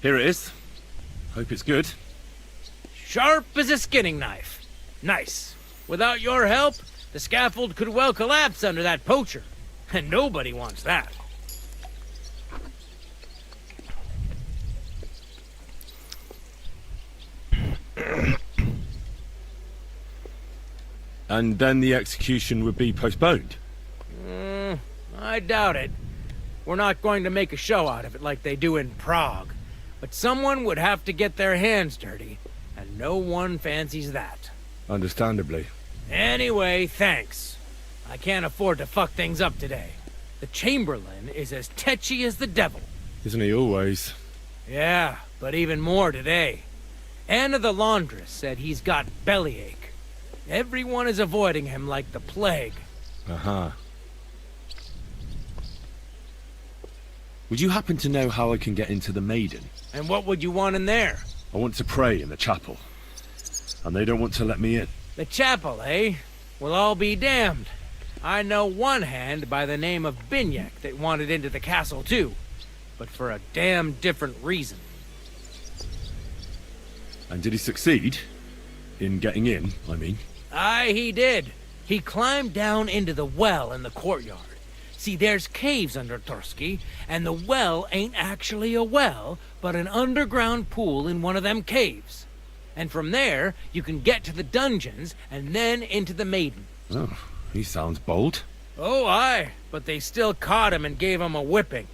Here it is. Hope it's good. Sharp as a skinning knife. Nice. Without your help, the scaffold could well collapse under that poacher. And nobody wants that. And then the execution would be postponed? I doubt it. We're not going to make a show out of it like they do in Prague. But someone would have to get their hands dirty, and no one fancies that. Understandably. Anyway, thanks. I can't afford to fuck things up today. The Chamberlain is as tetchy as the devil. Isn't he always? Yeah, but even more today. Anna the laundress said he's got bellyache. Everyone is avoiding him like the plague. Uh-huh. Would you happen to know how I can get into the Maiden? And what would you want in there? I want to pray in the chapel. And they don't want to let me in. The chapel, eh? Well, I'll be damned. I know one hand by the name of Binyek that wanted into the castle too. But for a damn different reason. And did he succeed? In getting in, I mean? Aye, he did. He climbed down into the well in the courtyard. See, there's caves under Torsky, and the well ain't actually a well, but an underground pool in one of them caves. And from there, you can get to the dungeons, and then into the Maiden. Oh, he sounds bold. Oh, aye, but they still caught him and gave him a whipping.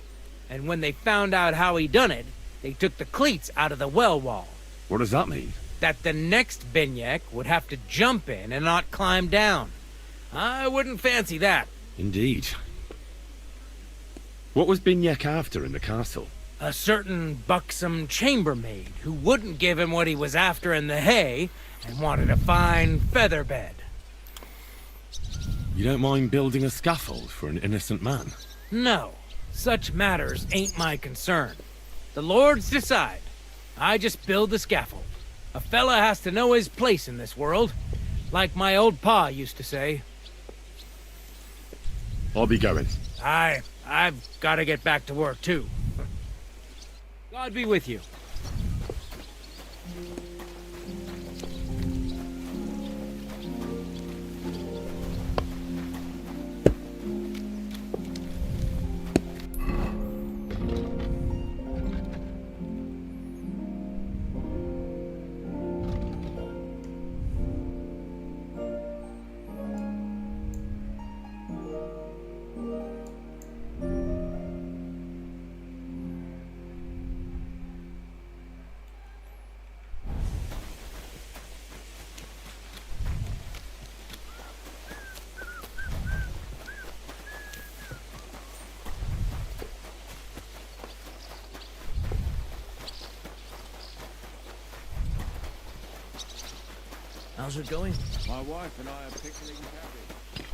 And when they found out how he done it, they took the cleats out of the well wall. What does that mean? That the next Binyek would have to jump in and not climb down. I wouldn't fancy that. Indeed. What was Binyek after in the castle? A certain buxom chambermaid who wouldn't give him what he was after in the hay and wanted a fine feather bed. You don't mind building a scaffold for an innocent man? No, such matters ain't my concern. The lords decide. I just build the scaffold. A fella has to know his place in this world, like my old pa used to say. I'll be going. I've got to get back to work too. God be with you. How's it going? My wife and I are picnicking cabbage.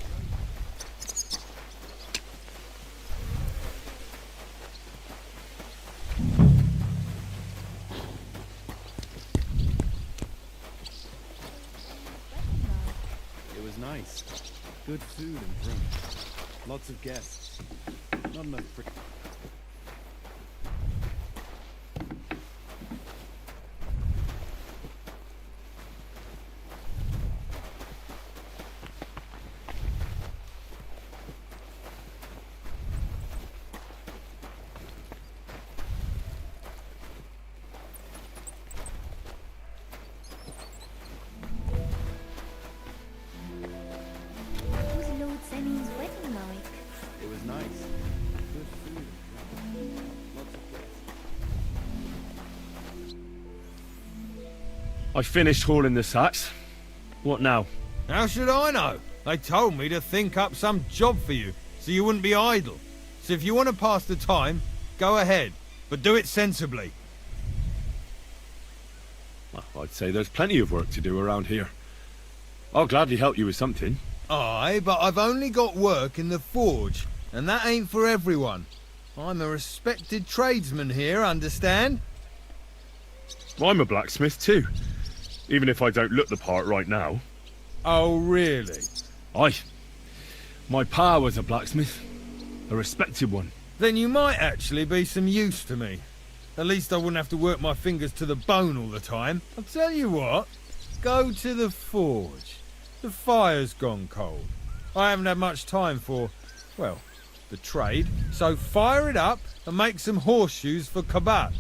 It was nice. Good food and drink. Lots of guests. Not enough frick. It was nice. Good food and drink. Lots of guests. I finished hauling the sacks. What now? How should I know? They told me to think up some job for you, so you wouldn't be idle. So if you want to pass the time, go ahead, but do it sensibly. Well, I'd say there's plenty of work to do around here. I'll gladly help you with something. Aye, but I've only got work in the forge, and that ain't for everyone. I'm a respected tradesman here, understand? I'm a blacksmith too, even if I don't look the part right now. Oh, really? Aye. My pa was a blacksmith. A respected one. Then you might actually be some use to me. At least I wouldn't have to work my fingers to the bone all the time. I'll tell you what, go to the forge. The fire's gone cold. I haven't had much time for, well, the trade. So fire it up and make some horseshoes for Kabat.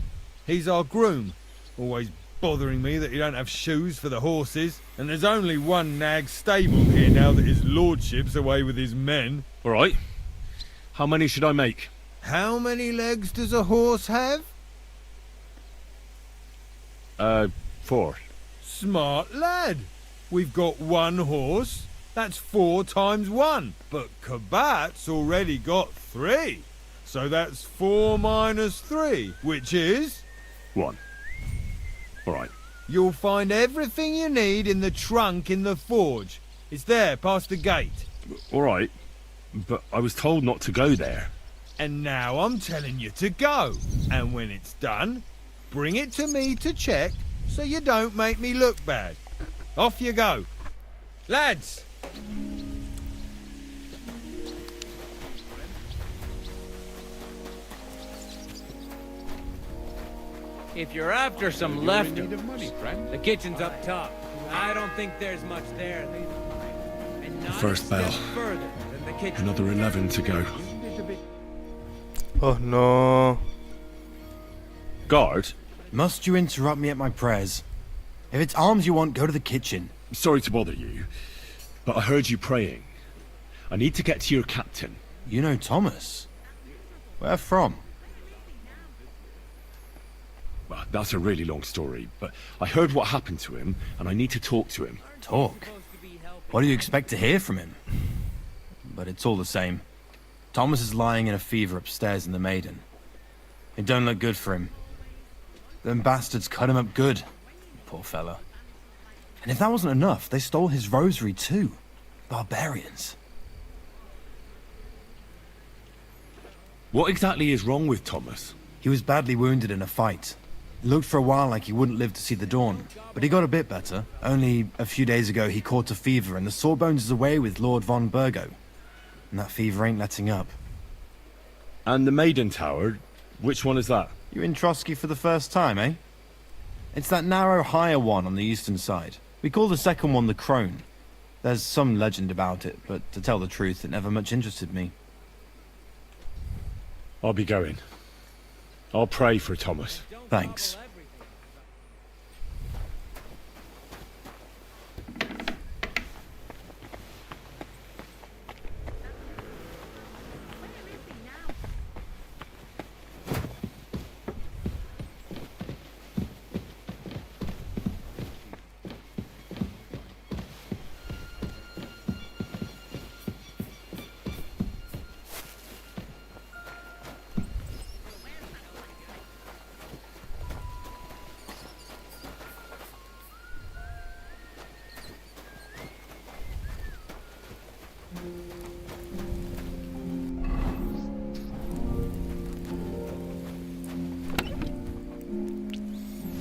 He's our groom. Always bothering me that you don't have shoes for the horses. And there's only one nag stable here now that his lordship's away with his men. All right. How many should I make? How many legs does a horse have? 4. Smart lad. We've got one horse. That's 4 times 1. But Kabat's already got 3. So that's 4 minus 3, which is... 1. All right. You'll find everything you need in the trunk in the forge. It's there, past the gate. All right. But I was told not to go there. And now I'm telling you to go. And when it's done, bring it to me to check so you don't make me look bad. Off you go. Lads! If you're after some You're in leftovers, need of money, friend. the kitchen's up top. I don't think there's much there. And not first a step bell. further than the kitchen. Another 11 to go. Oh no. Guard, Must you interrupt me at my prayers? If it's arms you want, go to the kitchen. sorry to bother you, but I heard you praying. I need to get to your captain. You know Thomas? Where from? Well, that's a really long story, but I heard what happened to him, and I need to talk to him. Talk. What do you expect to hear from him? But it's all the same. Thomas is lying in a fever upstairs in the Maiden. It don't look good for him. Them bastards cut him up good. Poor fella. And if that wasn't enough, they stole his rosary too. Barbarians. What exactly is wrong with Thomas? He was badly wounded in a fight. It looked for a while like he wouldn't live to see the dawn, but he got a bit better. Only a few days ago he caught a fever and the Sawbones is away with Lord von Burgo. And that fever ain't letting up. And the Maiden Tower, which one is that? You in Trotsky for the first time, eh? It's that narrow, higher one on the eastern side. We call the second one the Crone. There's some legend about it, but to tell the truth, it never much interested me. I'll be going. I'll pray for Thomas. Thanks.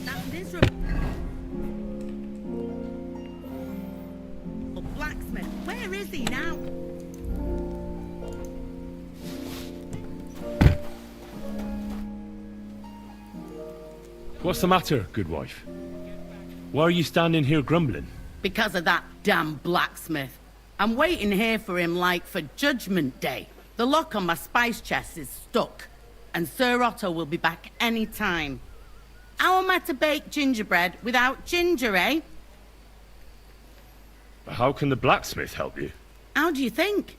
That miserable blacksmith, where is he now? What's the matter, good wife? Why are you standing here grumbling? Because of that damn blacksmith. I'm waiting here for him like for Judgment Day. The lock on my spice chest is stuck, and Sir Otto will be back any time. How am I to bake gingerbread without ginger, eh? How can the blacksmith help you? How do you think?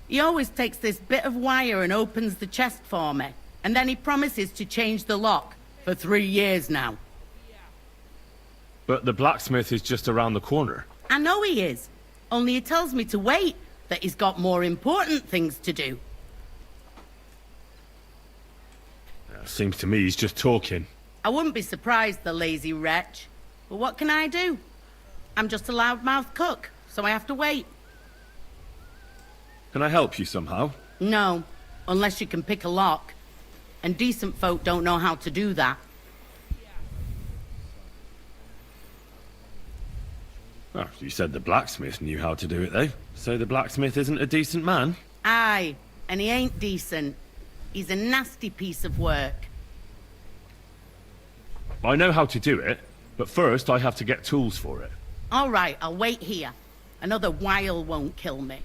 He always takes this bit of wire and opens the chest for me, and then he promises to change the lock for 3 years now. But the blacksmith is just around the corner. I know he is, only he tells me to wait, that he's got more important things to do. Seems to me he's just talking. I wouldn't be surprised, the lazy wretch. But what can I do? I'm just a loudmouth cook, so I have to wait. Can I help you somehow? No, unless you can pick a lock. And decent folk don't know how to do that. Oh, you said the blacksmith knew how to do it, though. So the blacksmith isn't a decent man? Aye, and he ain't decent. He's a nasty piece of work. I know how to do it, but first I have to get tools for it. All right, I'll wait here. Another while won't kill me.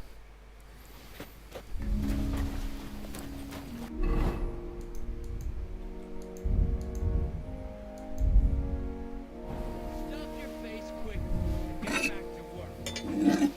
Stuff your face quick and get back to work.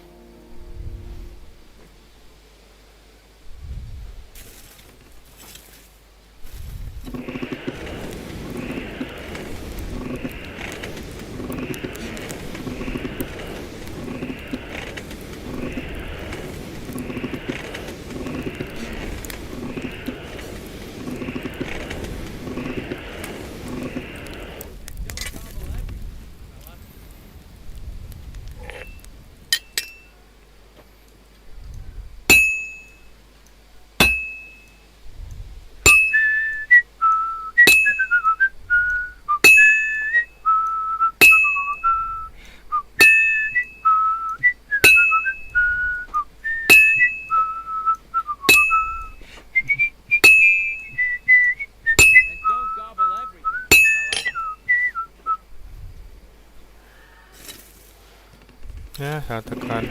Ya, saya tekan.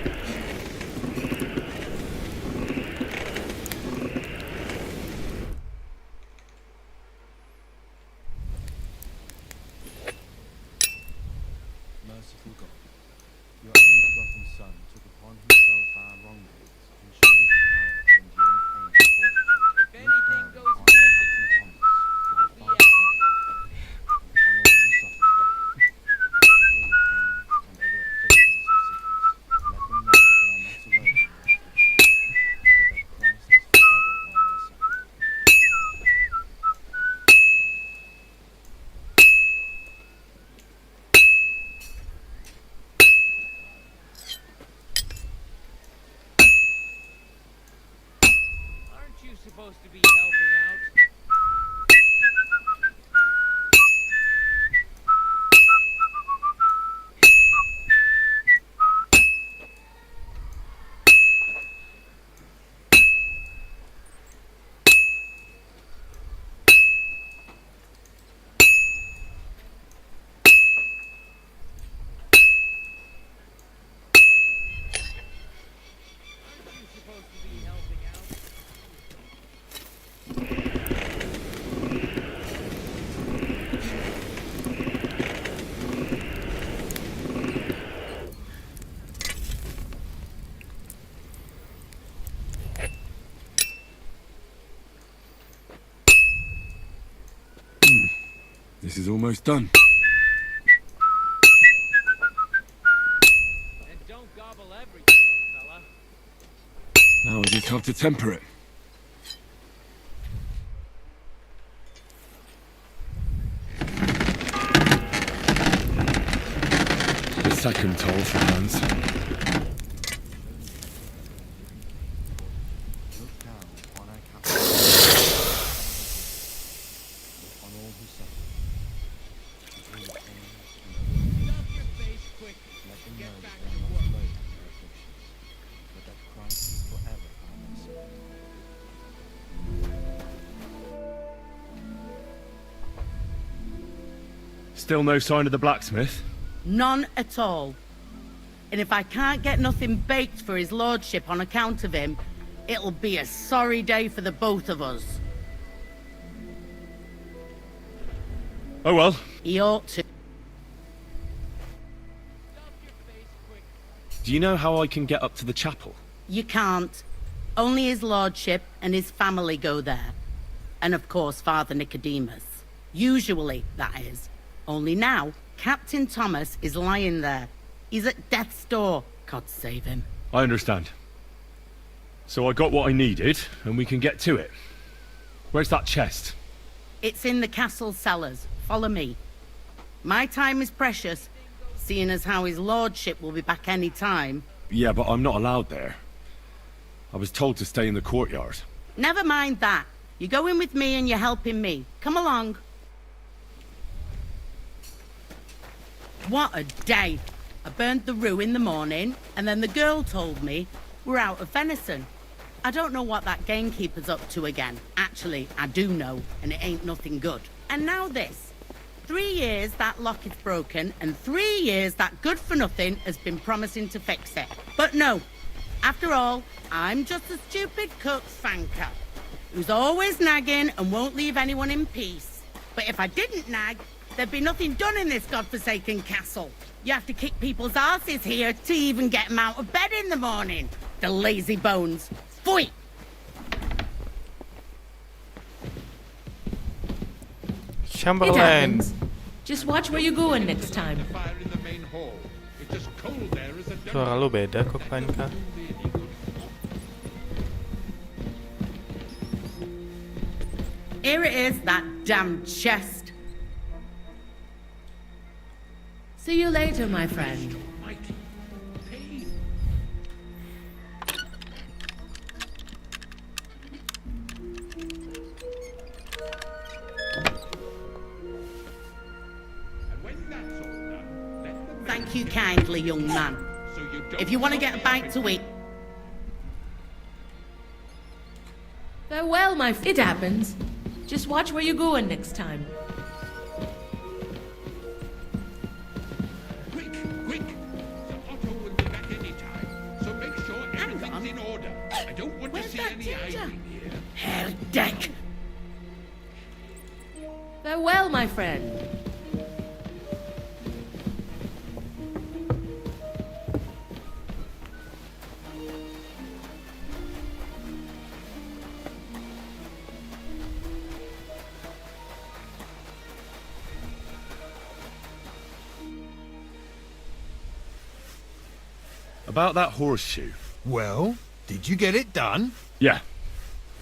Merciful God, your only begotten Son took upon himself our wrongdoings and showed us the power of enduring pain and fortitude. If anything goes Upon missing, Captain Thomas, I'll for the be Father's out. love, upon all who suffer, and all the pains and other afflictions of sickness, let them know that they are not alone in their affliction, but that Christ is forever by their side. Aren't you supposed to be helping out? Aren't you supposed to be helping out? This is almost done. And don't gobble everything up, fella. Now I just have to temper it. The second toll for hands. Look down upon our Captain, upon all who suffer, and all the pains and other Stuff your face quick let them and know get that back they are to not work. alone in their afflictions, but that Christ is forever by their side. Still no sign of the blacksmith? None at all. And if I can't get nothing baked for his lordship on account of him, it'll be a sorry day for the both of us. Oh well. He ought to. Stuff your face quick. Do you know how I can get up to the chapel? You can't. Only his lordship and his family go there. And of course, Father Nicodemus. Usually, that is. Only now, Captain Thomas is lying there. He's at death's door. God save him. I understand. So I got what I needed, and we can get to it. Where's that chest? It's in the castle cellars. Follow me. My time is precious, seeing as how his lordship will be back any time. Yeah, but I'm not allowed there. I was told to stay in the courtyard. Never mind that. You're going with me and you're helping me. Come along. What a day. I burned the rue in the morning, and then the girl told me we're out of venison. I don't know what that gamekeeper's up to again. Actually, I do know, and it ain't nothing good. And now this. 3 years that lock is broken, and 3 years that good-for-nothing has been promising to fix it. But no. After all, I'm just a stupid cook Fanker, who's always nagging and won't leave anyone in peace. But if I didn't nag, there'd be nothing done in this godforsaken castle. You have to kick people's asses here to even get them out of bed in the morning. The lazy bones. Pfui! It Chamberlain. happens. Just watch where you're going next time. Fire in the main hall. It's as cold there as a Suara lu beda kok Panka. Here it is, that damn chest. See you later, my friend. mighty pain. And when that's all done, let the Thank you kindly, young man. so you don't If you want to get a bite to eat, Farewell, It happens. Just watch where you're going next time. quick, quick. Sir Otto will be back any time, so make sure everything's in order. I don't want Where's to see that any ginger? idling here. Herr Deck. Farewell, my friend. About that horseshoe. Well, did you get it done? Yeah.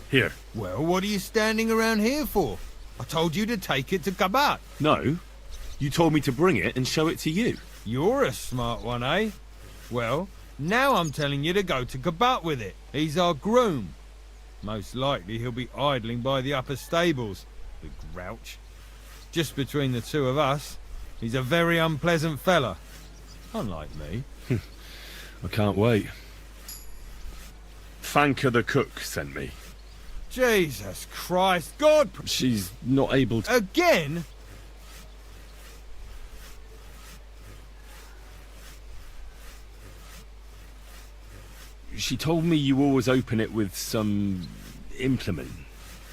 Here. Well, what are you standing around here for? I told you to take it to Kabat. No. You told me to bring it and show it to you. You're a smart one, eh? Well, now I'm telling you to go to Kabat with it. He's our groom. Most likely he'll be idling by the upper stables, the grouch. Just between the two of us, he's a very unpleasant fella. Unlike me. I can't wait. Fanka the cook sent me. Jesus Christ, God! She's not able to... Again? She told me you always open it with some implement.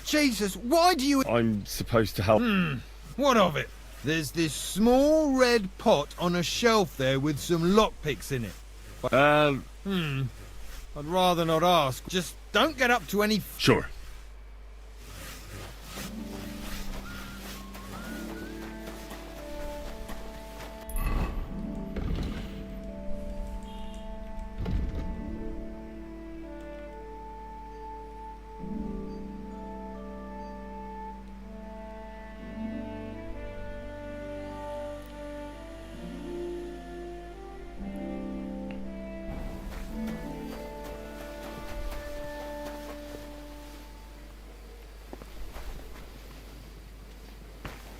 Jesus, why do you... I'm supposed to help... What of it? There's this small red pot on a shelf there with some lockpicks in it. I'd rather not ask. Just don't get up to any... Sure.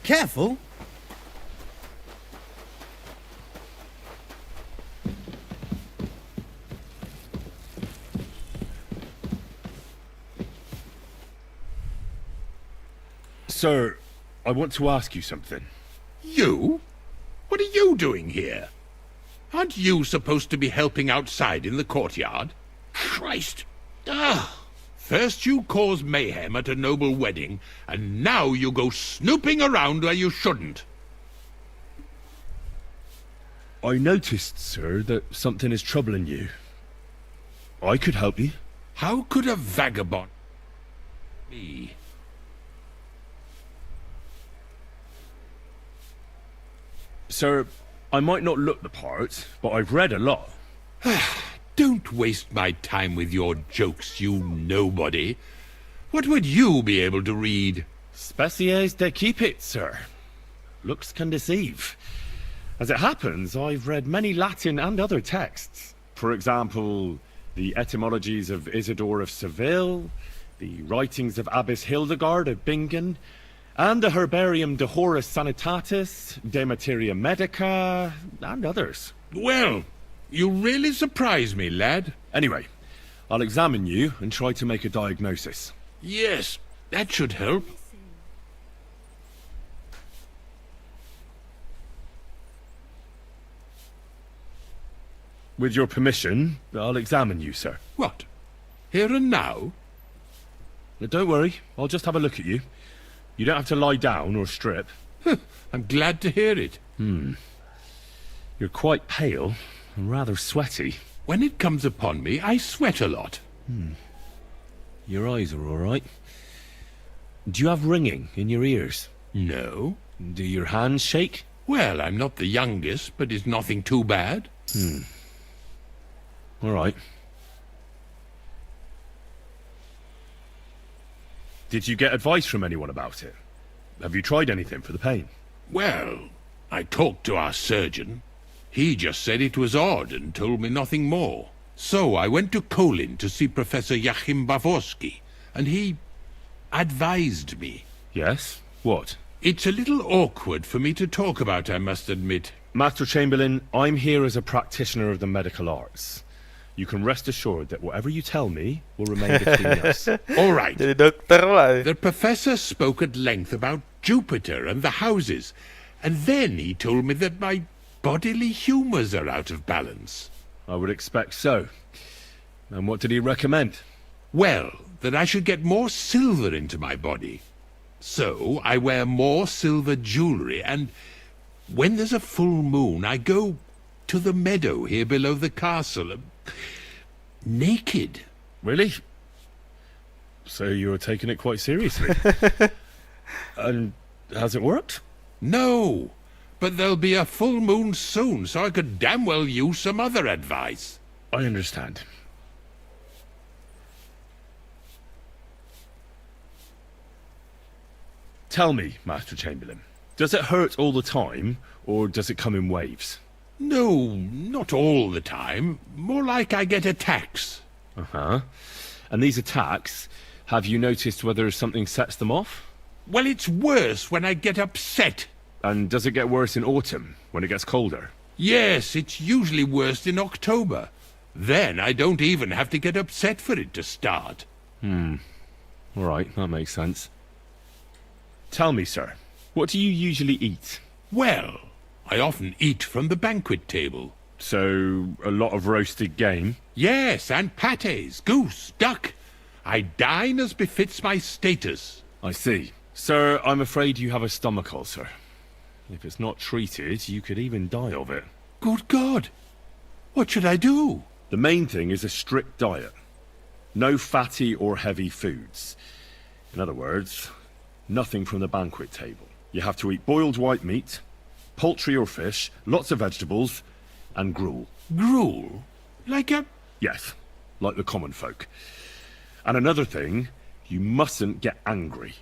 Careful! Sir, I want to ask you something. You? What are you doing here? Aren't you supposed to be helping outside in the courtyard? Christ! First you cause mayhem at a noble wedding, and now you go snooping around where you shouldn't. I noticed, sir, that something is troubling you. I could help you. How could a vagabond be? Sir, I might not look the part, but I've read a lot. Don't waste my time with your jokes, you nobody. What would you be able to read? Species de keep it, sir. Looks can deceive. As it happens, I've read many Latin and other texts. For example, the etymologies of Isidore of Seville, the writings of Abbess Hildegard of Bingen, and the Herbarium de Horis Sanitatis, De Materia Medica, and others. Well, you really surprise me, lad. Anyway, I'll examine you and try to make a diagnosis. Yes, that should help. With your permission, I'll examine you, sir. What? Here and now? Now, don't worry, I'll just have a look at you. You don't have to lie down or strip. I'm glad to hear it. You're quite pale and rather sweaty. When it comes upon me, I sweat a lot. Your eyes are all right. Do you have ringing in your ears? No. Do your hands shake? Well, I'm not the youngest, but it's nothing too bad. All right. Did you get advice from anyone about it? Have you tried anything for the pain? Well, I talked to our surgeon. He just said it was odd and told me nothing more. So I went to Kolin to see Professor Joachim Bavorsky, and he advised me. Yes? What? It's a little awkward for me to talk about, I must admit. Master Chamberlain, I'm here as a practitioner of the medical arts. You can rest assured that whatever you tell me will remain between us. All right. Jadi dokter lah. The professor spoke at length about Jupiter and the houses, and then he told me that my bodily humours are out of balance. I would expect so. And what did he recommend? Well, that I should get more silver into my body. So I wear more silver jewellery, and when there's a full moon, I go to the meadow here below the castle, naked. Really? So you're taking it quite seriously. And has it worked? No, but there'll be a full moon soon, so I could damn well use some other advice. I understand. Tell me, Master Chamberlain, does it hurt all the time, or does it come in waves? No, not all the time. More like I get attacks. Uh-huh. And these attacks, have you noticed whether something sets them off? Well, it's worse when I get upset. And does it get worse in autumn, when it gets colder? Yes, it's usually worst in October. Then I don't even have to get upset for it to start. All right, that makes sense. Tell me, sir, what do you usually eat? Well, I often eat from the banquet table. So, a lot of roasted game? Yes, and pâtés, goose, duck. I dine as befits my status. I see. Sir, I'm afraid you have a stomach ulcer. If it's not treated, you could even die of it. Good God! What should I do? The main thing is a strict diet. No fatty or heavy foods. In other words, nothing from the banquet table. You have to eat boiled white meat, poultry or fish, lots of vegetables, and gruel. Gruel? Like a... Yes, like the common folk. And another thing, you mustn't get angry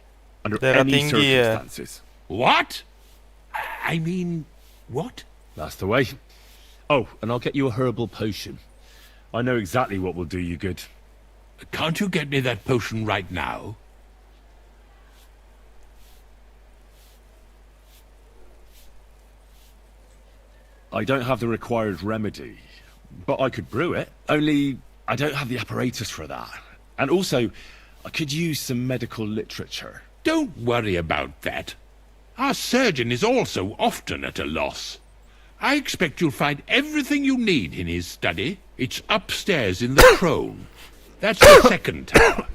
under Darah any tinggi ya. circumstances. What? I mean, what? That's the way. Oh, and I'll get you a herbal potion. I know exactly what will do you good. Can't you get me that potion right now? I don't have the required remedy, but I could brew it. Only, I don't have the apparatus for that. And also, I could use some medical literature. Don't worry about that. Our surgeon is also often at a loss. I expect you'll find everything you need in his study. It's upstairs in the throne. That's the second tower.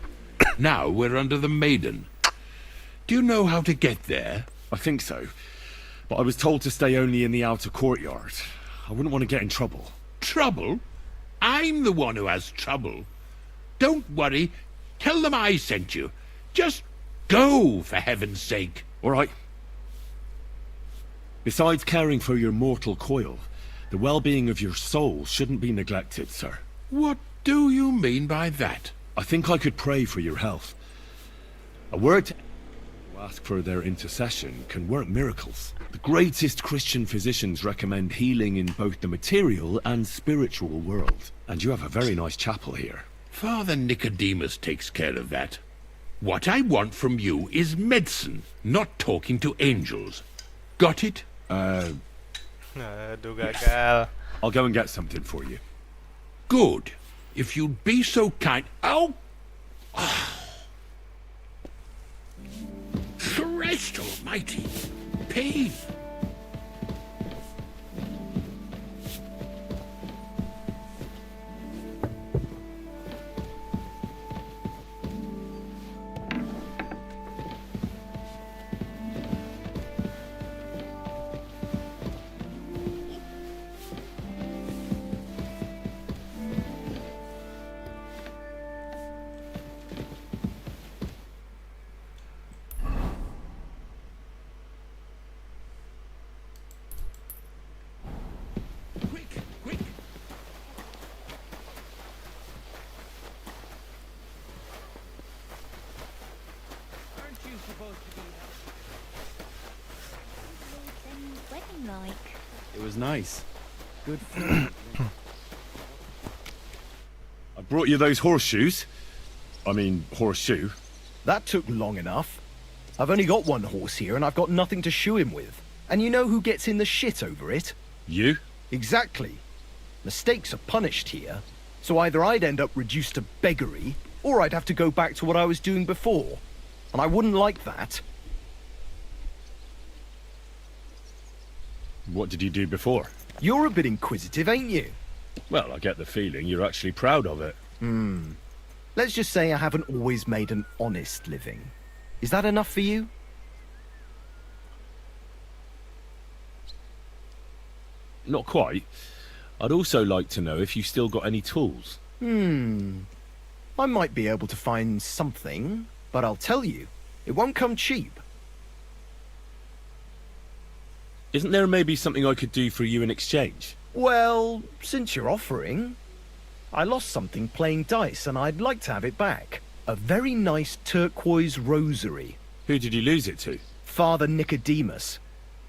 Now we're under the Maiden. Do you know how to get there? I think so. But I was told to stay only in the outer courtyard. I wouldn't want to get in trouble. Trouble? I'm the one who has trouble. Don't worry. Tell them I sent you. Just go, for heaven's sake. All right. Besides caring for your mortal coil, the well-being of your soul shouldn't be neglected, sir. What do you mean by that? I think I could pray for your health. A word to ask for their intercession can work miracles. The greatest Christian physicians recommend healing in both the material and spiritual world. And you have a very nice chapel here. Father Nicodemus takes care of that. What I want from you is medicine, not talking to angels. Got it? Aduh, gagal. I'll go and get something for you. Good. If you'd be so kind... Ow! Christ almighty! Pain! like? It was nice. Good food. I brought you those horseshoes. I mean, horseshoe. That took long enough. I've only got one horse here and I've got nothing to shoe him with. And you know who gets in the shit over it? You? Exactly. Mistakes are punished here. So either I'd end up reduced to beggary, or I'd have to go back to what I was doing before. And I wouldn't like that. What did you do before? You're a bit inquisitive, ain't you? Well, I get the feeling you're actually proud of it. Let's just say I haven't always made an honest living. Is that enough for you? Not quite. I'd also like to know if you still got any tools. I might be able to find something, but I'll tell you, it won't come cheap. Isn't there maybe something I could do for you in exchange? Well, since you're offering, I lost something playing dice and I'd like to have it back. A very nice turquoise rosary. Who did you lose it to? Father Nicodemus.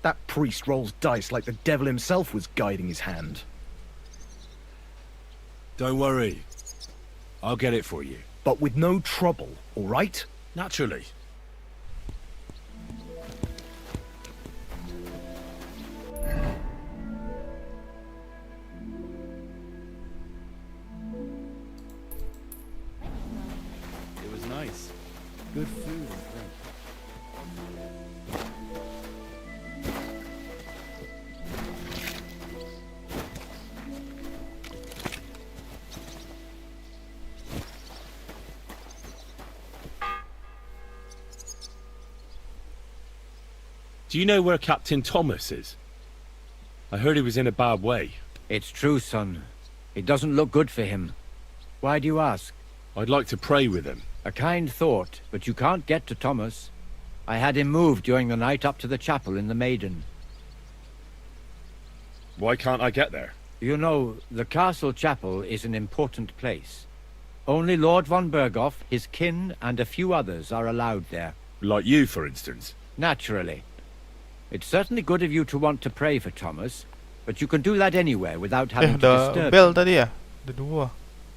That priest rolls dice like the devil himself was guiding his hand. Don't worry. I'll get it for you. But with no trouble, all right? Naturally. It was nice. Good food and drink. Do you know where Captain Thomas is? I heard he was in a bad way. It's true, son. It doesn't look good for him. Why do you ask? I'd like to pray with him. A kind thought, but you can't get to Thomas. I had him moved during the night up to the chapel in the Maiden. Why can't I get there? You know, the castle chapel is an important place. Only Lord von Berghoff, his kin, and a few others are allowed there. Like you, for instance. Naturally. It's certainly good of you to want to pray for Thomas, but you can do that anywhere without having to Udah disturb bell him. tadi ya? Ada dua.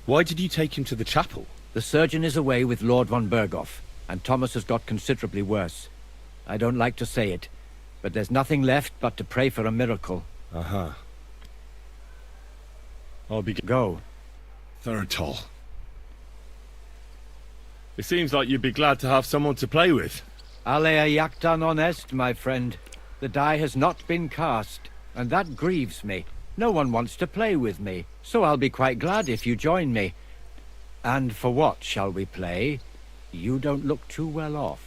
Why did you take him to the chapel? The surgeon is away with Lord von Berghoff, and Thomas has got considerably worse. I don't like to say it, but there's nothing left but to pray for a miracle. Uh-huh. I'll be... Go. Third tall. It seems like you'd be glad to have someone to play with. Alea jacta non est, my friend. The die has not been cast, and that grieves me. No one wants to play with me, so I'll be quite glad if you join me. And for what shall we play? You don't look too well off.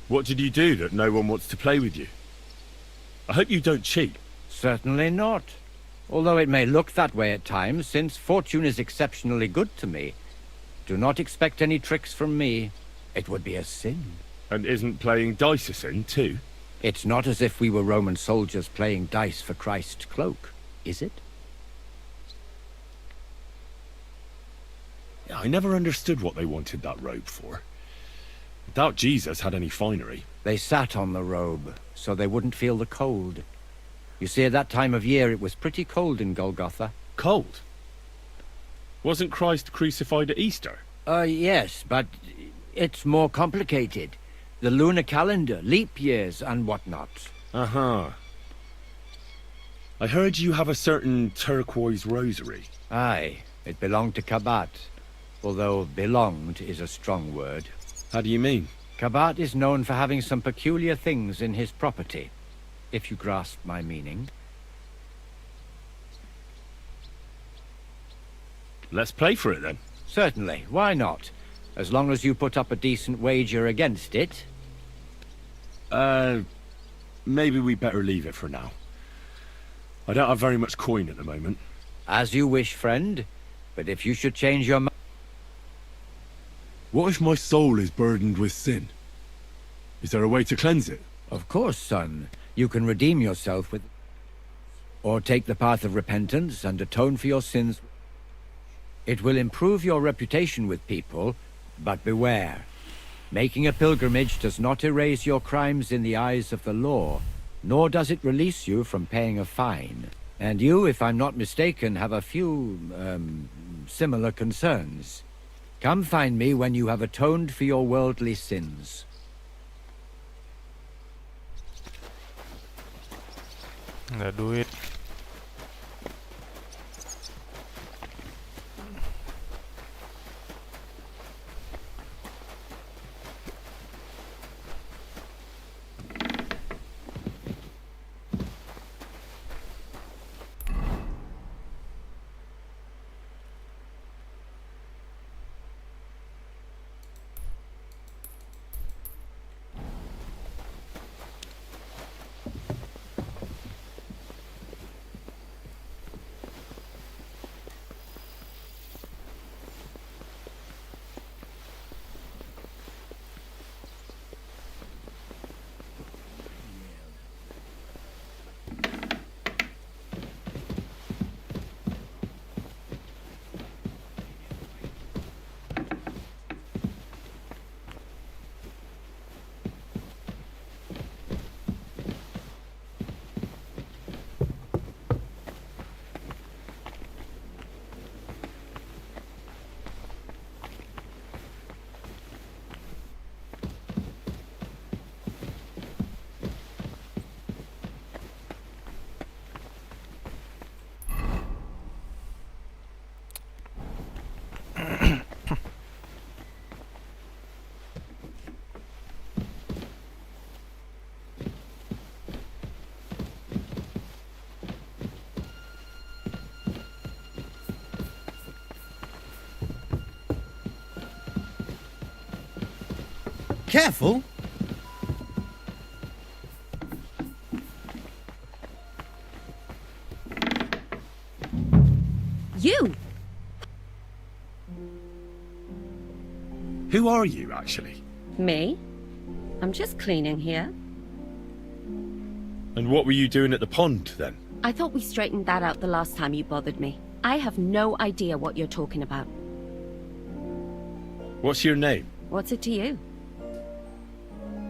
What did you do that no one wants to play with you? I hope you don't cheat. Certainly not. Although it may look that way at times, since fortune is exceptionally good to me. Do not expect any tricks from me. It would be a sin. And isn't playing dice a sin, too? It's not as if we were Roman soldiers playing dice for Christ's cloak, is it? Yeah, I never understood what they wanted that robe for. I doubt Jesus had any finery. They sat on the robe, so they wouldn't feel the cold. You see, at that time of year it was pretty cold in Golgotha. Cold? Wasn't Christ crucified at Easter? Yes, but it's more complicated. The lunar calendar, leap years, and whatnot. Uh-huh. I heard you have a certain turquoise rosary. Aye, it belonged to Kabat. Although belonged is a strong word. How do you mean? Kabat is known for having some peculiar things in his property, if you grasp my meaning. Let's play for it, then. Certainly, why not? As long as you put up a decent wager against it. Maybe we better leave it for now. I don't have very much coin at the moment. As you wish, friend. But if you should change your mind... What if my soul is burdened with sin? Is there a way to cleanse it? Of course, son. You can redeem yourself with... Or take the path of repentance and atone for your sins. It will improve your reputation with people, but beware. Making a pilgrimage does not erase your crimes in the eyes of the law, nor does it release you from paying a fine. And you, if I'm not mistaken, have a few, similar concerns. Come find me when you have atoned for your worldly sins. Nggak duit. Careful! You! Who are you, actually? Me? I'm just cleaning here. And what were you doing at the pond, then? I thought we straightened that out the last time you bothered me. I have no idea what you're talking about. What's your name? What's it to you?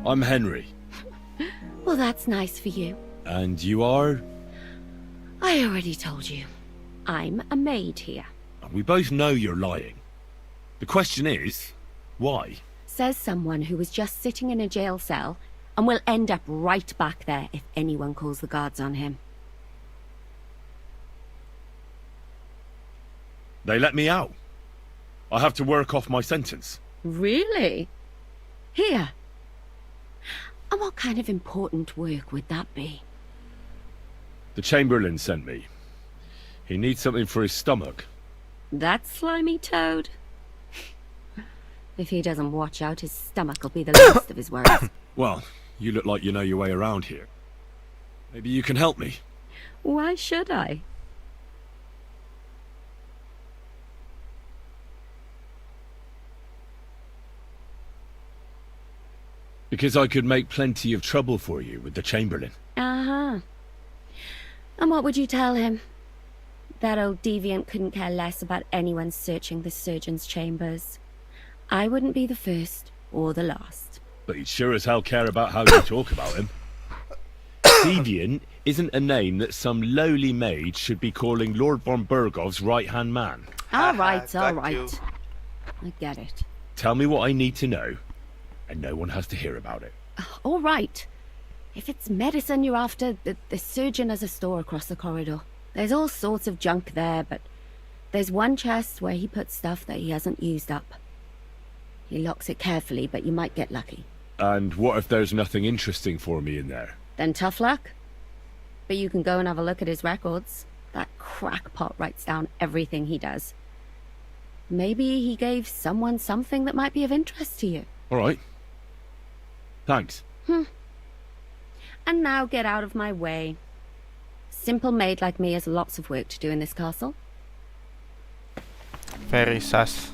I'm Henry. Well, that's nice for you. And you are? I already told you. I'm a maid here. We both know you're lying. The question is, why? Says someone who was just sitting in a jail cell and will end up right back there if anyone calls the guards on him. They let me out. I have to work off my sentence. Really? Here? And what kind of important work would that be? The Chamberlain sent me. He needs something for his stomach. That slimy toad? If he doesn't watch out, his stomach will be the least of his worries. Well, you look like you know your way around here. Maybe you can help me. Why should I? Because I could make plenty of trouble for you with the Chamberlain. Uh-huh. And what would you tell him? That old deviant couldn't care less about anyone searching the surgeon's chambers. I wouldn't be the first or the last. But he'd sure as hell care about how you talk about him. Deviant isn't a name that some lowly maid should be calling Lord von Burgov's right-hand man. All right. I get it. Tell me what I need to know, and no one has to hear about it. All right. If it's medicine you're after, the surgeon has a store across the corridor. There's all sorts of junk there, but there's one chest where he puts stuff that he hasn't used up. He locks it carefully, but you might get lucky. And what if there's nothing interesting for me in there? Then tough luck. But you can go and have a look at his records. That crackpot writes down everything he does. Maybe he gave someone something that might be of interest to you. All right. Thanks. And now get out of my way. Simple maid like me has lots of work to do in this castle. Very sus.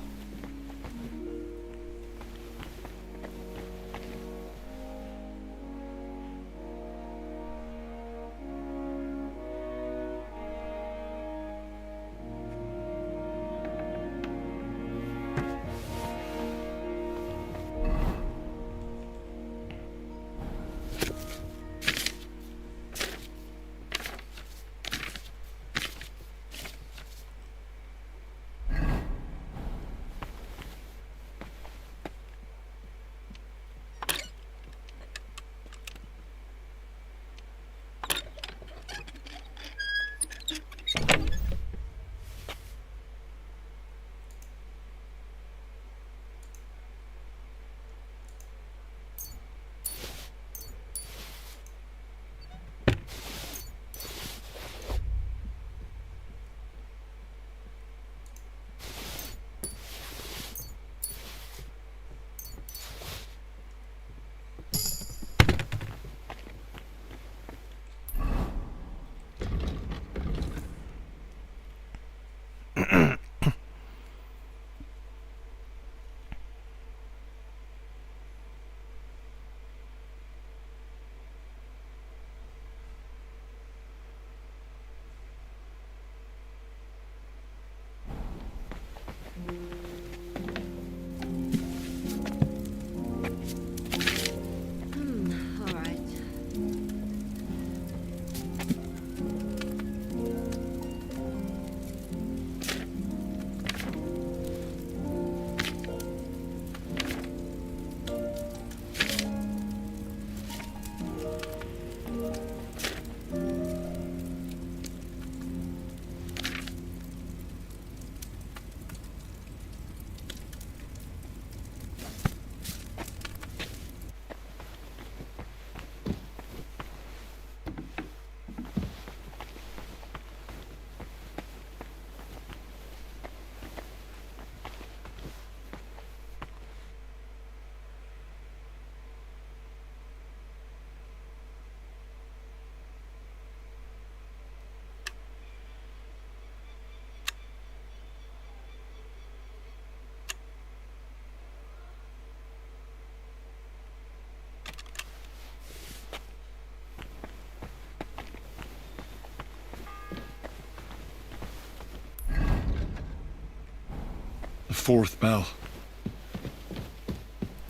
fourth bell.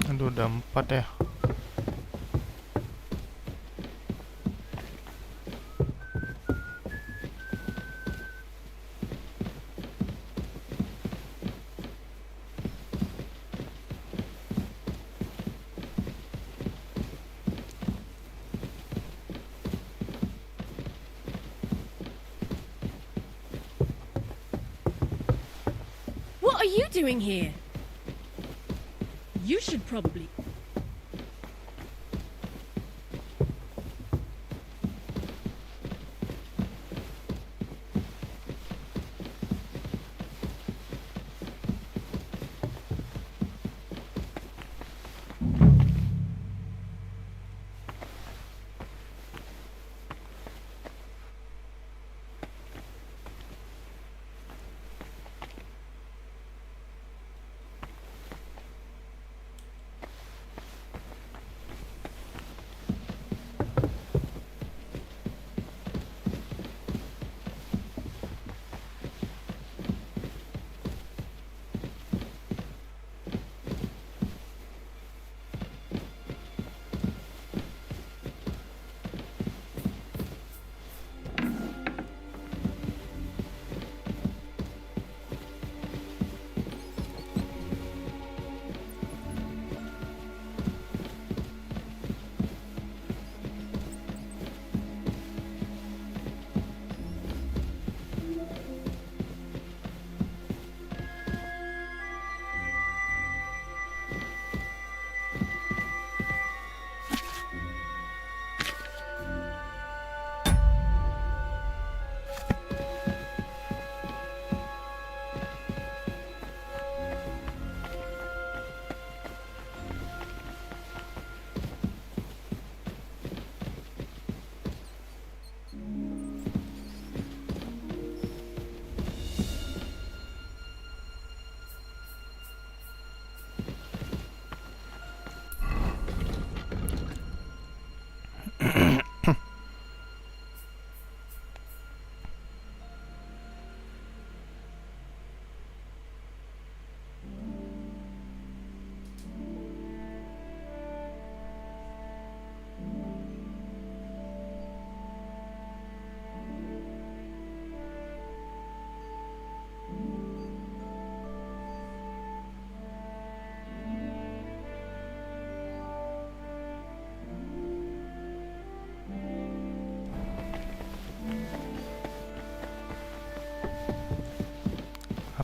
Aduh, udah 4 ya. What are you doing here? You should probably...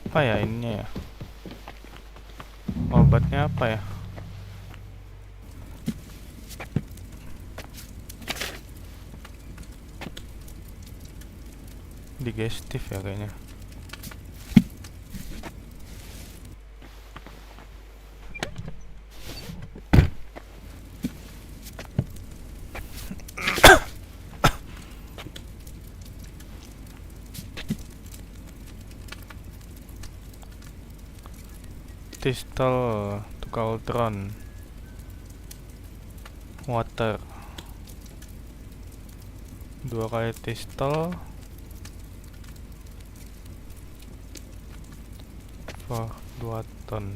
Apa ya ininya ya? Obatnya apa ya? Digestif ya kayaknya. Pistol to cauldron, water, 2 kali pistol for 2 ton.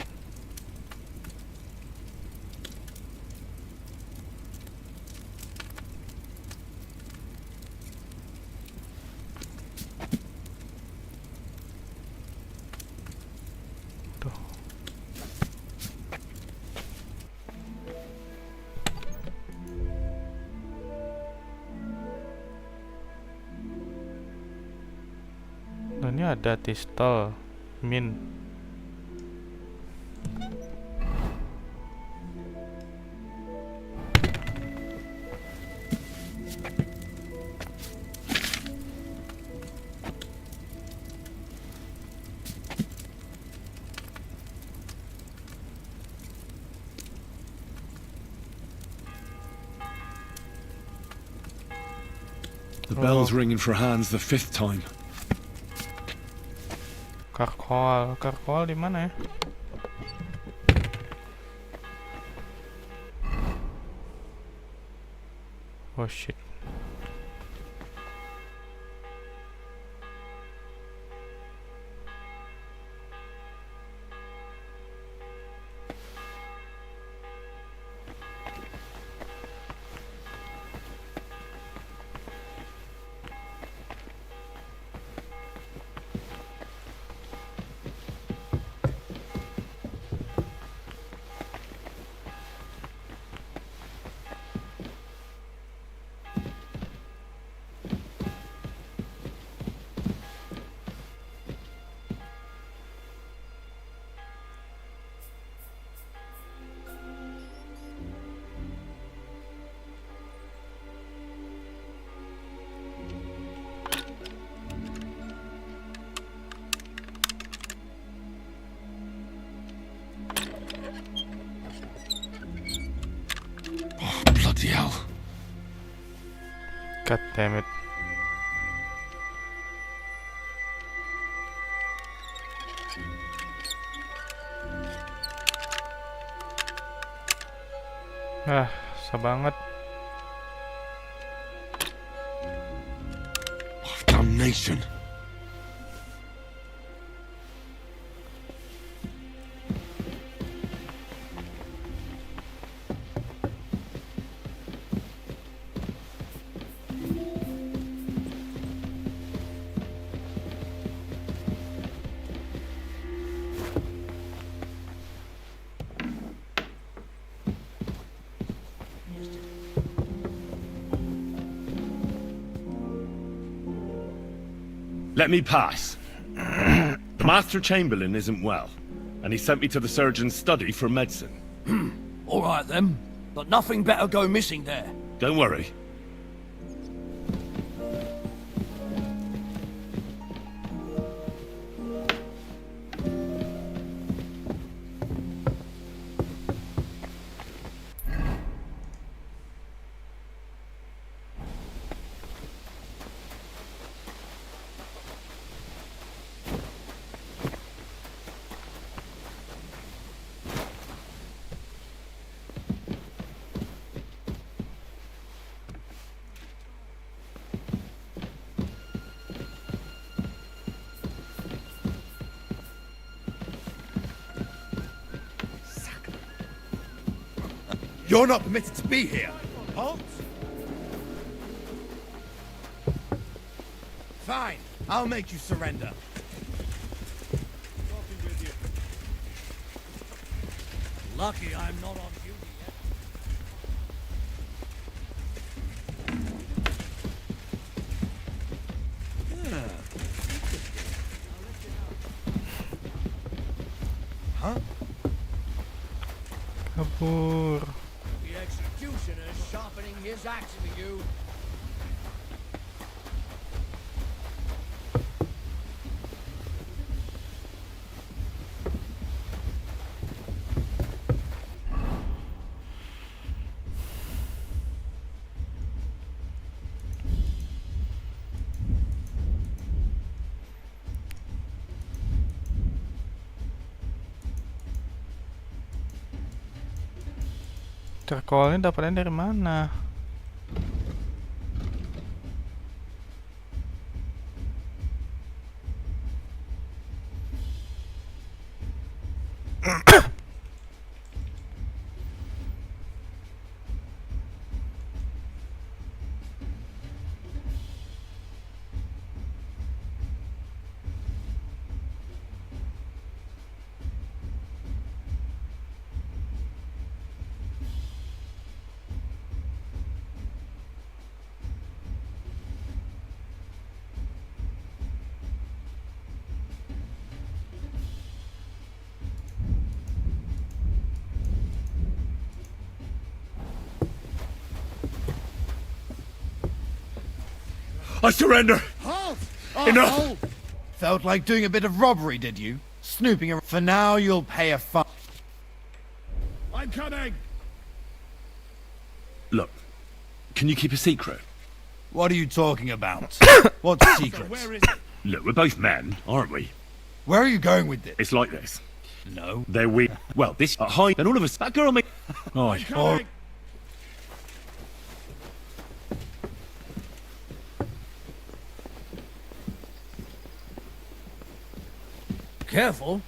Nah, ini ada pistol min. The bell's ringing for Hans the 5th time. Karkoal di mana ya? Oh shit. Bloody hell. God damn it. Ah, susah banget. Oh, damnation. Let me pass. The Master Chamberlain isn't well, and he sent me to the surgeon's study for medicine. All right then, but nothing better go missing there. Don't worry. You're not permitted to be here. Halt! Fine, I'll make you surrender. Lucky I'm not on duty yet. Huh? Kabur. The executioner's sharpening his axe for you. Charcoalnya dapatnya dari mana? I surrender! Halt! Enough! Felt like doing a bit of robbery, did you? Snooping around. For now, you'll pay a fine. I'm coming! Look, can you keep a secret? What are you talking about? What secret? Look, we're both men, aren't we? Where are you going with this? It's like this. No. They're weak. Well, this high, and all of us. That girl made. Oh, Careful.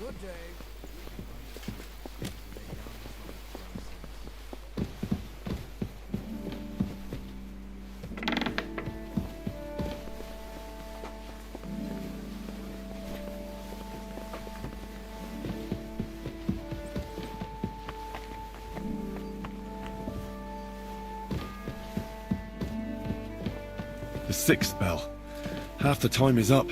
Good day. the sixth bell. Half the time is up.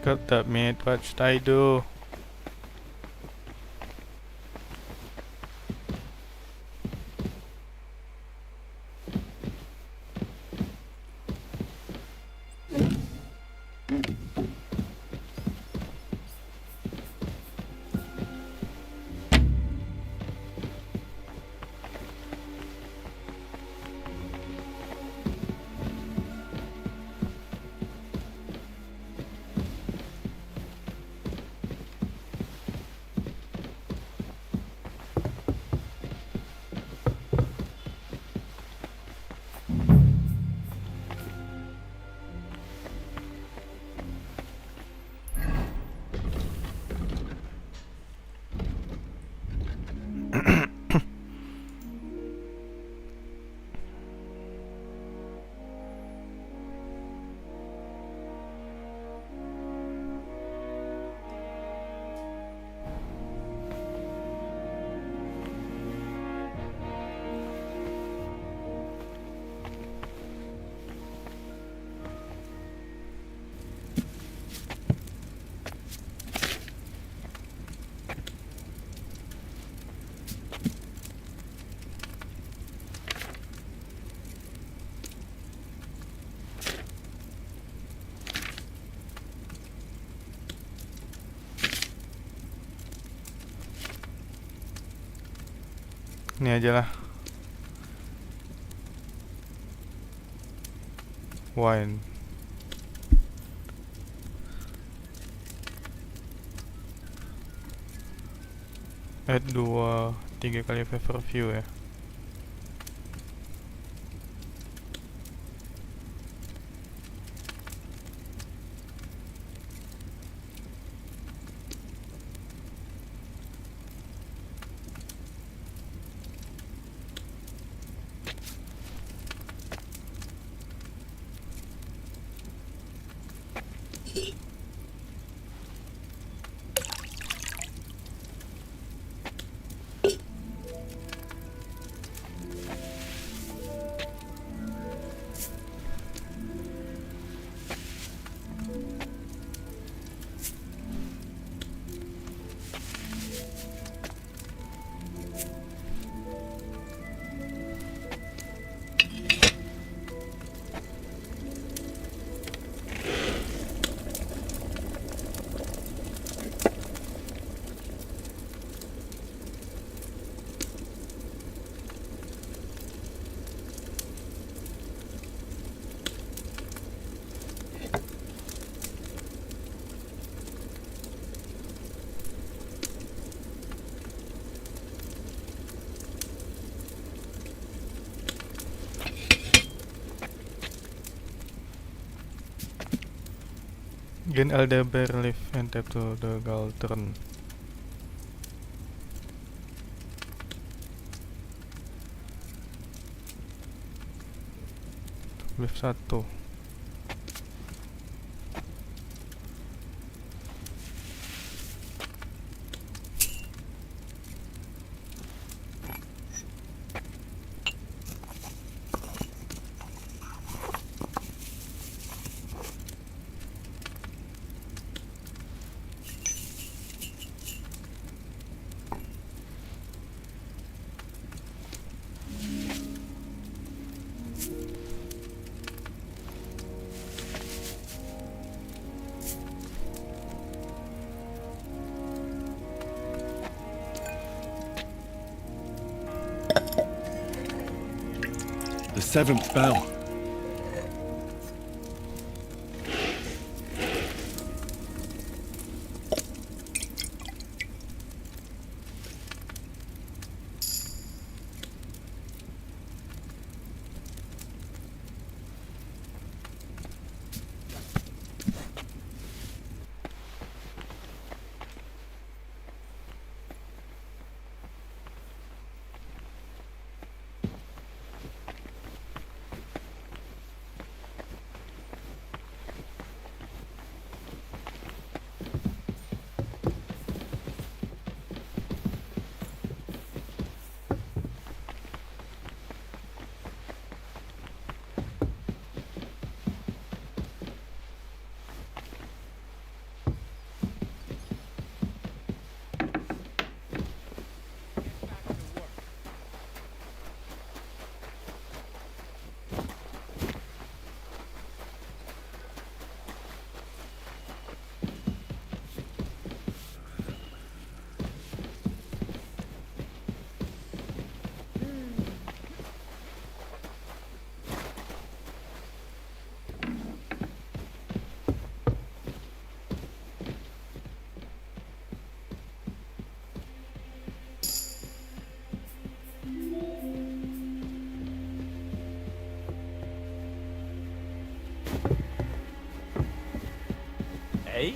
Got that, mate. What should I do? Ini aja lah. Wine. Add 2, 3 kali favor view ya. Gain elderberry leaf and tap to the Galtron. Leaf 1. The 7th bell. Eh?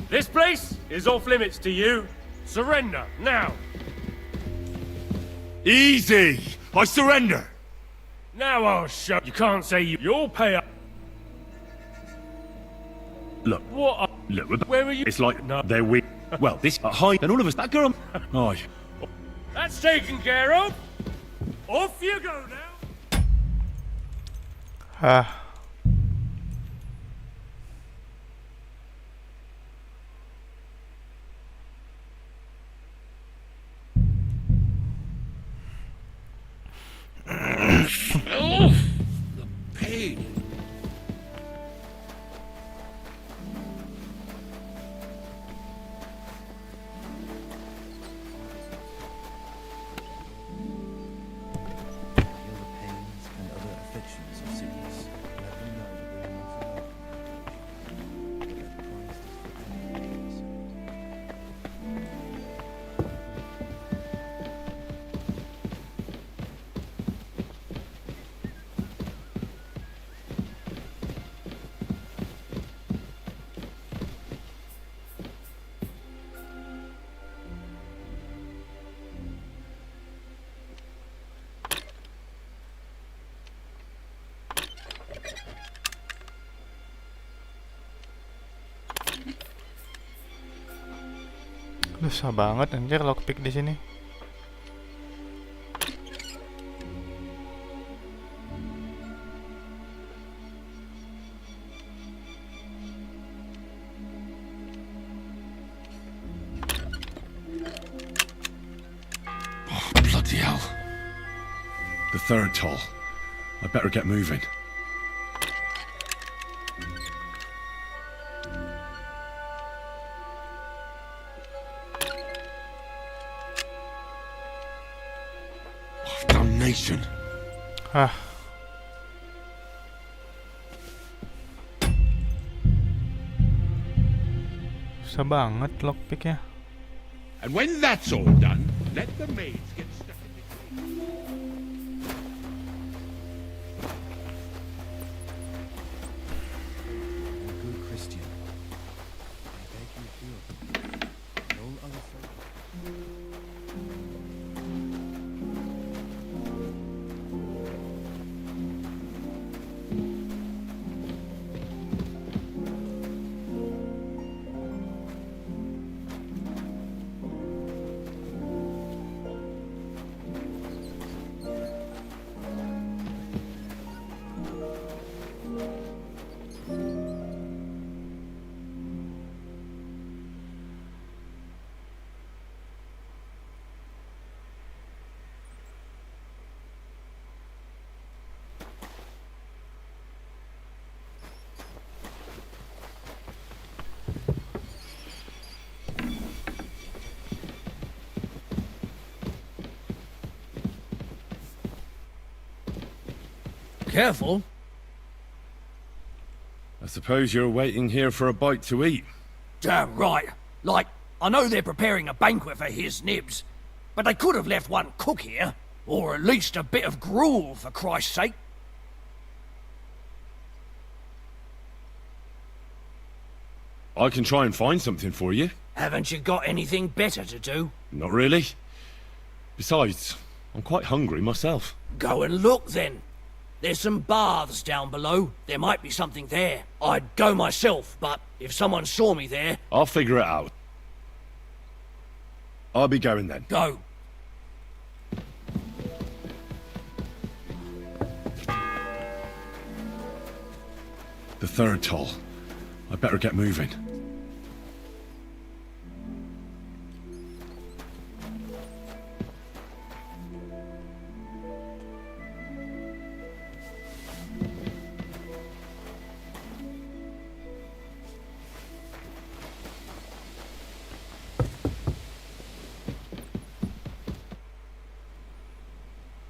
This place is off limits to you. Surrender, now! Easy! I surrender! Now I'll show you. Can't say you'll pay up. Look, What? look, Where are you? it's like, No. they're weak. Well, this, hi, and all of us, that girl. Oh, That's taken care of. Off you go now. Ah. Oh, the pain. Susah banget anjir lockpick di sini. Bloody hell. The third toll. I better get moving. Damnation. Ah. Susah banget lockpicknya. And when that's all done, let the maids get stuck in the A good Christian. I beg you heal him. And all other folk. Careful. I suppose you're waiting here for a bite to eat. Damn right. Like, I know they're preparing a banquet for his nibs, but they could have left one cook here, or at least a bit of gruel, for Christ's sake. I can try and find something for you. Haven't you got anything better to do? Not really. Besides, I'm quite hungry myself. Go and look then. There's some baths down below. There might be something there. I'd go myself, but if someone saw me there... I'll figure it out. I'll be going then. Go. The third toll. I better get moving.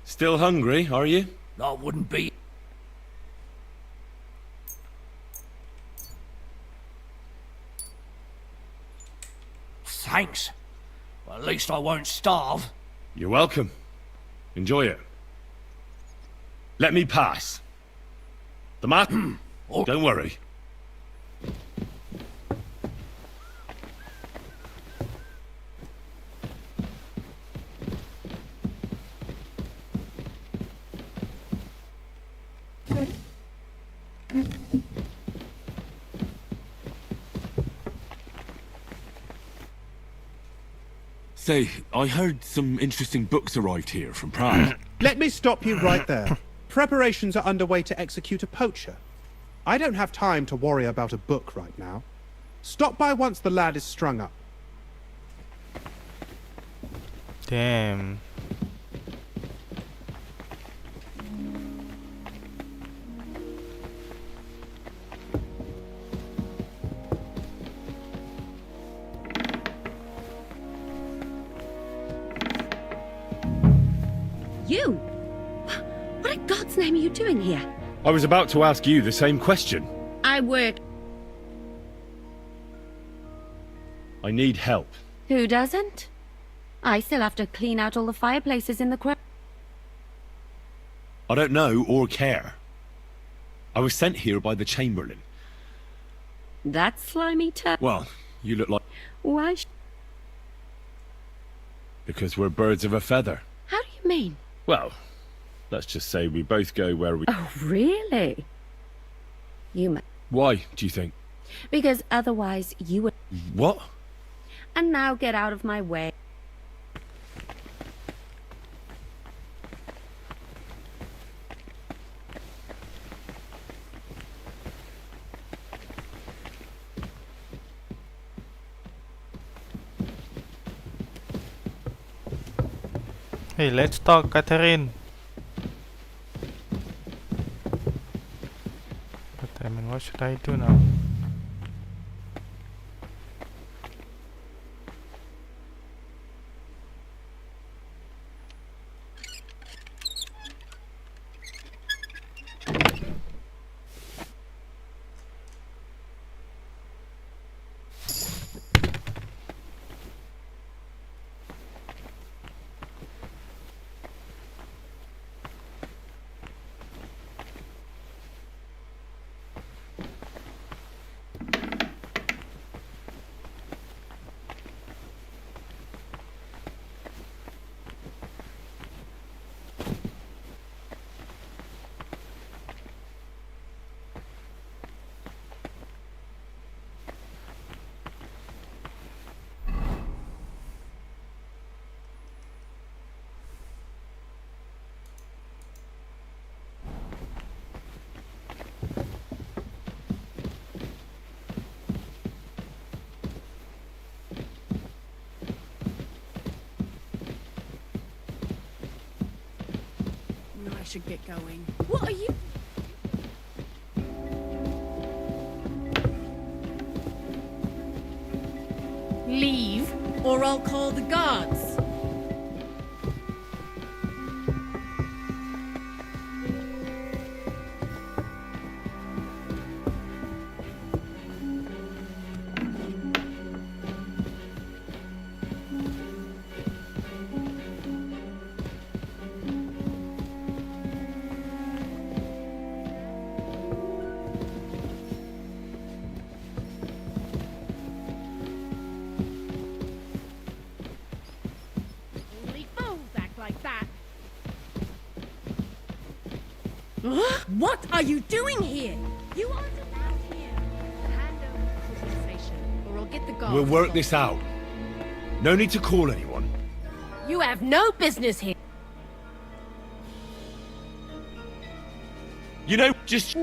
Still hungry, are you? I wouldn't be. Thanks. Well, at least I won't starve. You're welcome. Enjoy it. Let me pass. The map? Don't worry. Say, I heard some interesting books arrived here from Prague. Let me stop you right there. Preparations are underway to execute a poacher. I don't have time to worry about a book right now. Stop by once the lad is strung up. Damn. You? What in God's name are you doing here? I was about to ask you the same question. I work. I need help. Who doesn't? I still have to clean out all the fireplaces in the I don't know or care. I was sent here by the Chamberlain. That slimy Well, you look like... Why? Because we're birds of a feather. How do you mean? Well, let's just say we both go where we... Oh, really? You Why, do you think? Because otherwise you would... What? And now get out of my way. Hey, let's talk, Catherine. But I mean, what should I do now? I should get going. What are you? Leave, or I'll call the guards. What are you doing here? You aren't allowed here. Hand over the conversation, or I'll get the guards. We'll work this out. No need to call anyone. You have no business here. You know, just...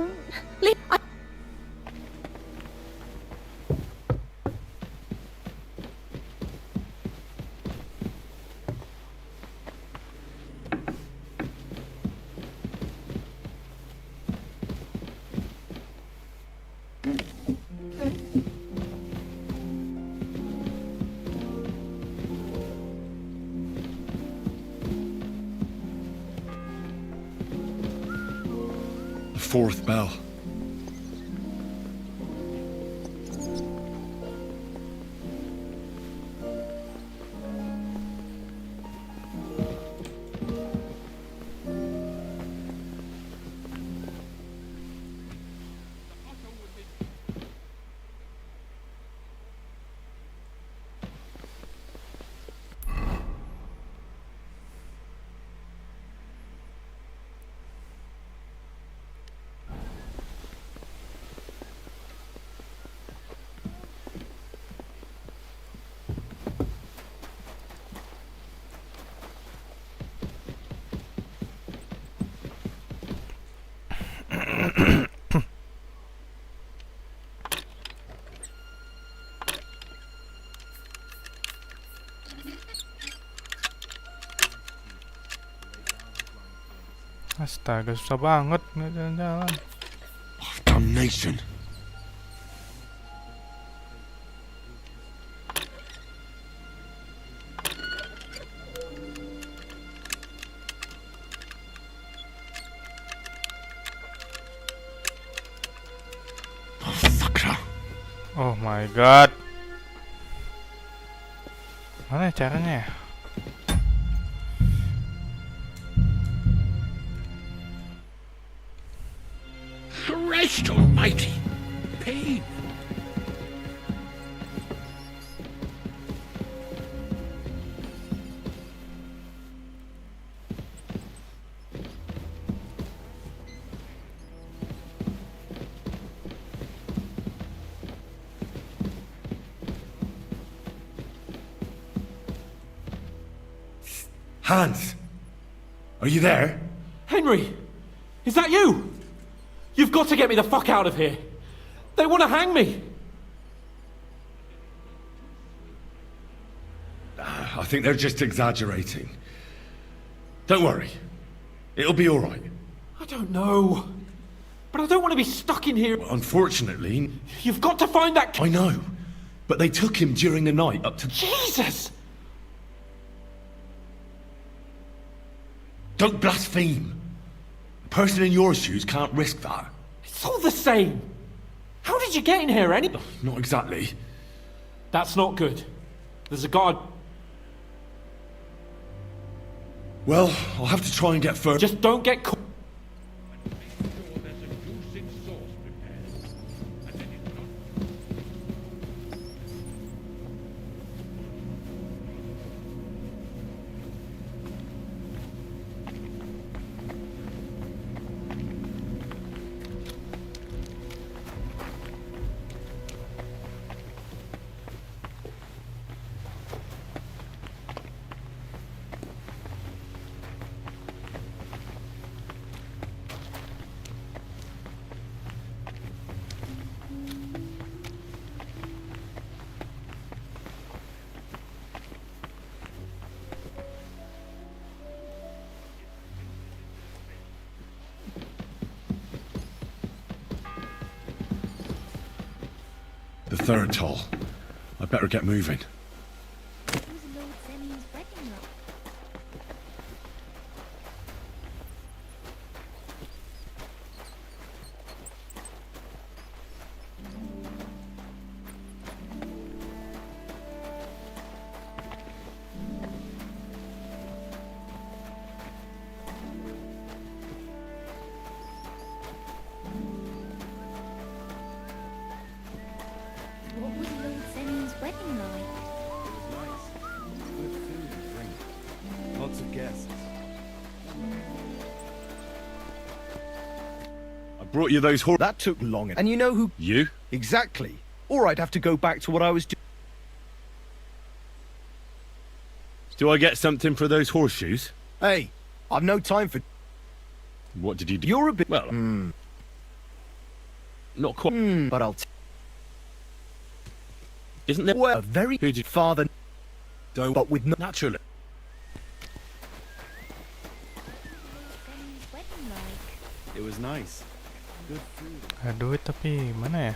Fourth bell. Astaga, susah banget nggak jalan-jalan. Damnation. Oh my god. Mana caranya ya? Christ almighty! Pain! Hans! Are you there? Henry! Is that you? You've got to get me the fuck out of here. They want to hang me. I think they're just exaggerating. Don't worry. It'll be all right. I don't know. But I don't want to be stuck in here. Unfortunately... You've got to find that... I know. But they took him during the night up to... Jesus! Don't blaspheme. A person in your shoes can't risk that. It's all the same. How did you get in here, anyway? Not exactly. That's not good. There's a guard... Well, I'll have to try and get further. Just don't get caught. The third toll. I'd better get moving. What was Lord Zenny's wedding like? It was nice. Good food and drink. Lots of guests. I brought you those horses. That took long. And you know who... You? Exactly. Or I'd have to go back to what I was doing. Do I get something for those horseshoes? Hey, I've no time for... What did you do? You're a bit... Well, not quite. But I'll... Isn't there... Well, a very... Who'd you... Father... Don't... But with no... Naturally. Zenny's wedding like? It was nice. Good food. Ada duit tapi mana ya?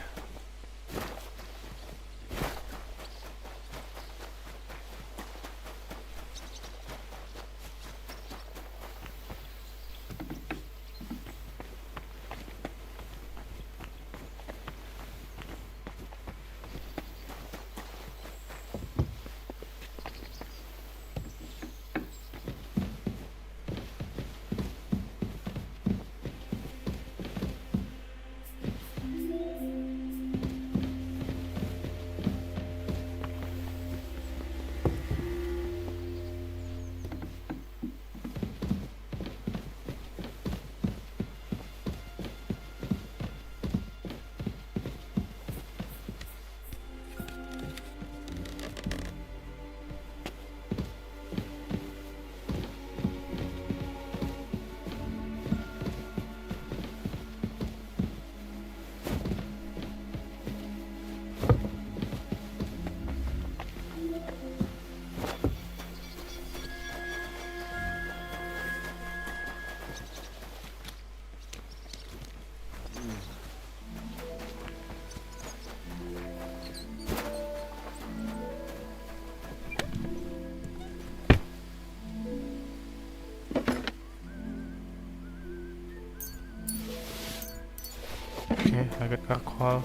Okay, agak kakwal.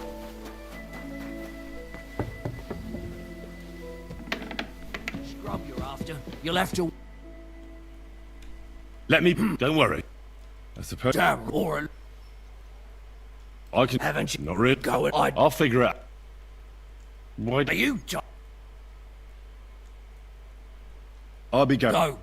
Scrub you're after. You'll have to... Let me... Don't worry. I suppose... Damn, or... I can... Haven't you... Not really. Go it. I'll figure it out. Why... Are you... I'll be going. Go.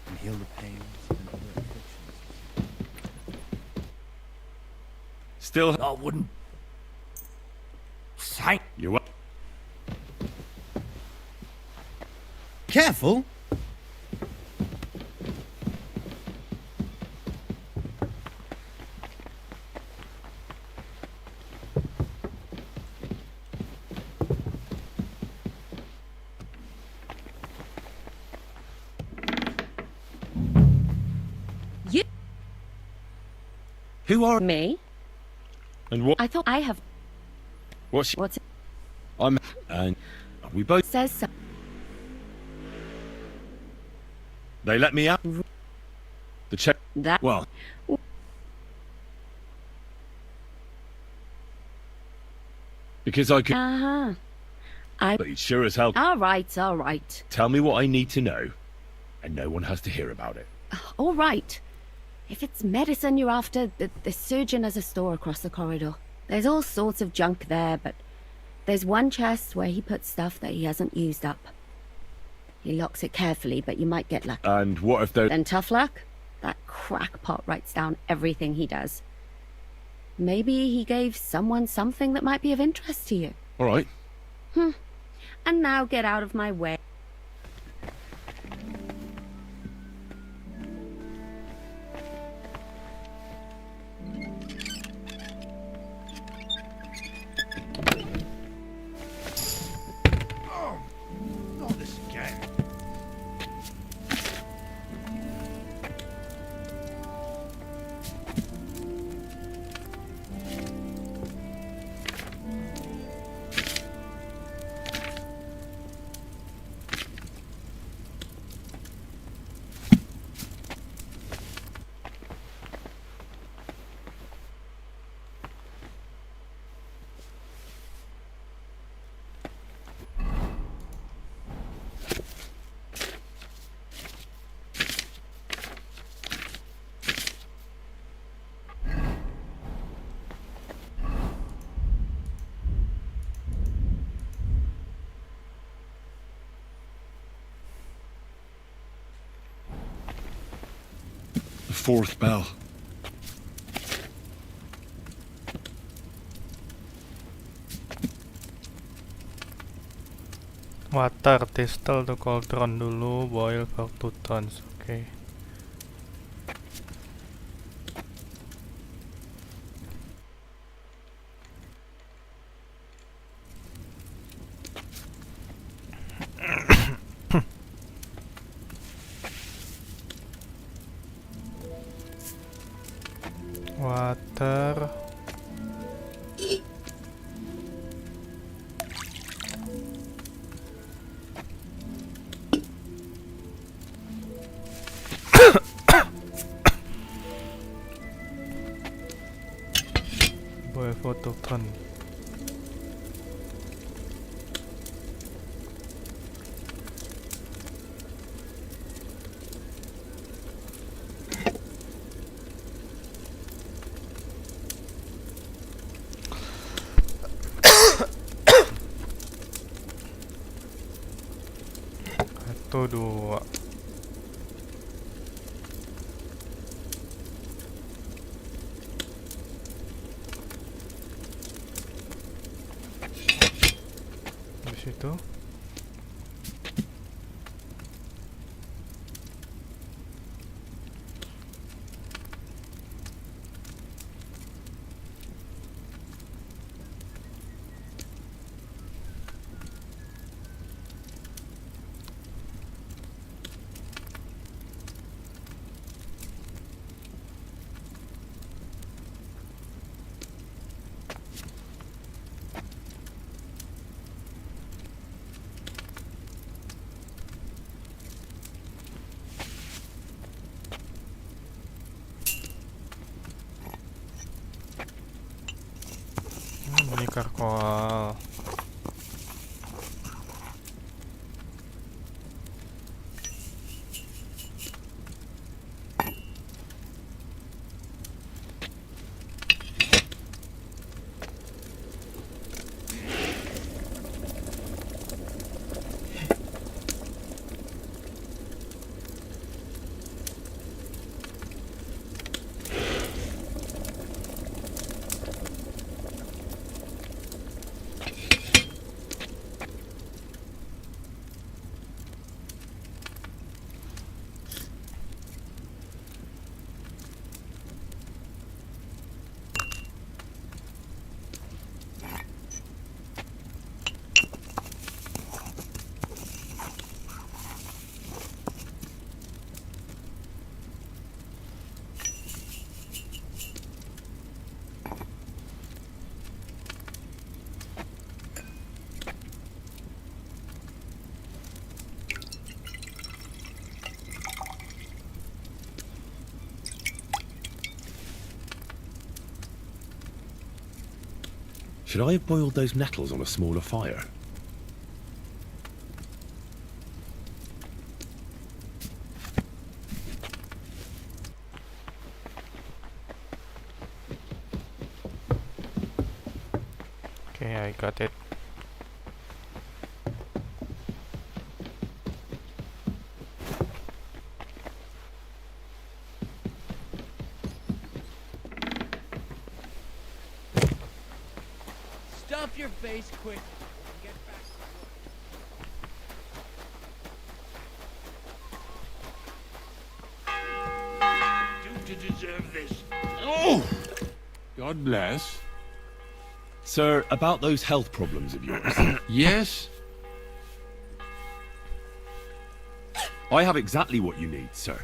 And heal the pains and other afflictions. still... I wouldn't... Say... You what? Careful! You... Who are... Me? And what... I thought I have... What's... What's... I'm... And... We both... Says so. They let me out. The check... That... Well... Because I could... Uh-huh. I... But it sure as hell... All right, all right. Tell me what I need to know, and no one has to hear about it. All right. If it's medicine you're after, the surgeon has a store across the corridor. There's all sorts of junk there, but there's one chest where he puts stuff that he hasn't used up. He locks it carefully, but you might get lucky. And what if they're... Then tough luck? That crackpot writes down everything he does. Maybe he gave someone something that might be of interest to you. All right. And now get out of my way. Not this again. The fourth bell. Water, distil to cauldron dulu, boil for 2 turns. Oke. Water. Boil for 2 turns. Satu, dua. Di situ. Ini karkoal. Should I have boiled those nettles on a smaller fire? Okay, I got it. Stuff your face quick. Get back. Do to deserve this. Oh! God bless. Sir, about those health problems of yours. Yes? I have exactly what you need, sir.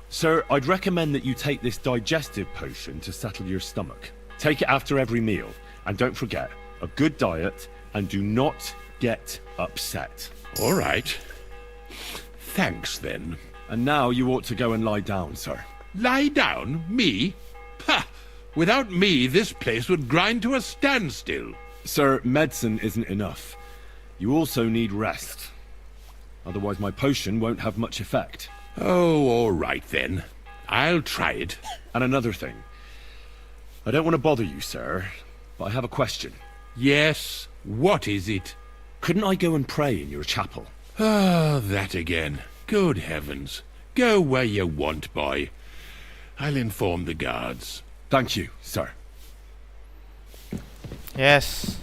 Sir, I'd recommend that you take this digestive potion to settle your stomach. Take it after every meal. And don't forget, a good diet, and do not get upset. All right. Thanks, then. And now you ought to go and lie down, sir. Lie down? Me? Ha! Without me, this place would grind to a standstill. Sir, medicine isn't enough. You also need rest. Otherwise my potion won't have much effect. Oh, all right then. I'll try it. And another thing. I don't want to bother you, sir, but I have a question. Yes? What is it? Couldn't I go and pray in your chapel? Ah, that again. Good heavens. Go where you want, boy. I'll inform the guards. Thank you, sir. Yes.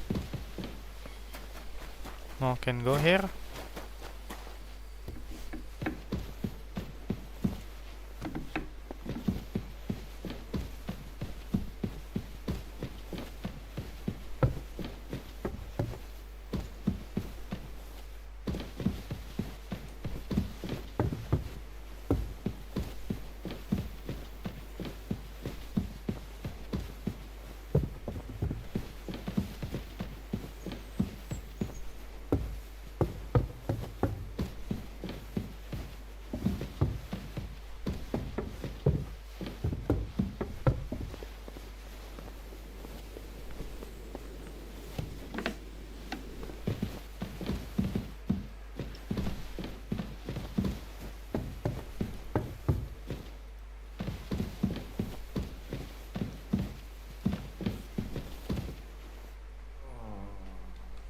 No, can go here.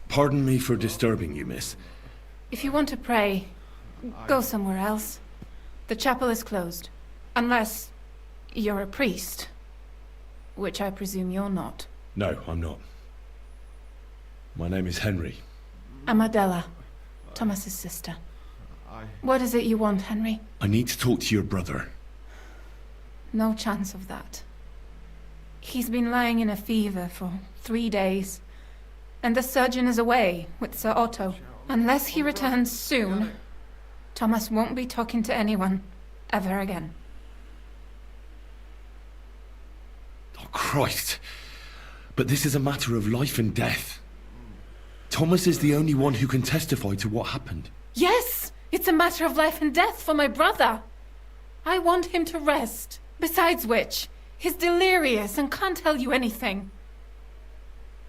Pardon me for disturbing you, miss. If you want to pray, go somewhere else. The chapel is closed. Unless you're a priest. Which I presume you're not. No, I'm not. My name is Henry. I'm Adela, Thomas's sister. What is it you want, Henry? I need to talk to your brother. No chance of that. He's been lying in a fever for 3 days. And the surgeon is away with Sir Otto. Unless he returns soon, Thomas won't be talking to anyone ever again. Oh, Christ. But this is a matter of life and death. Thomas is the only one who can testify to what happened. Yes! It's a matter of life and death for my brother. I want him to rest. Besides which, he's delirious and can't tell you anything.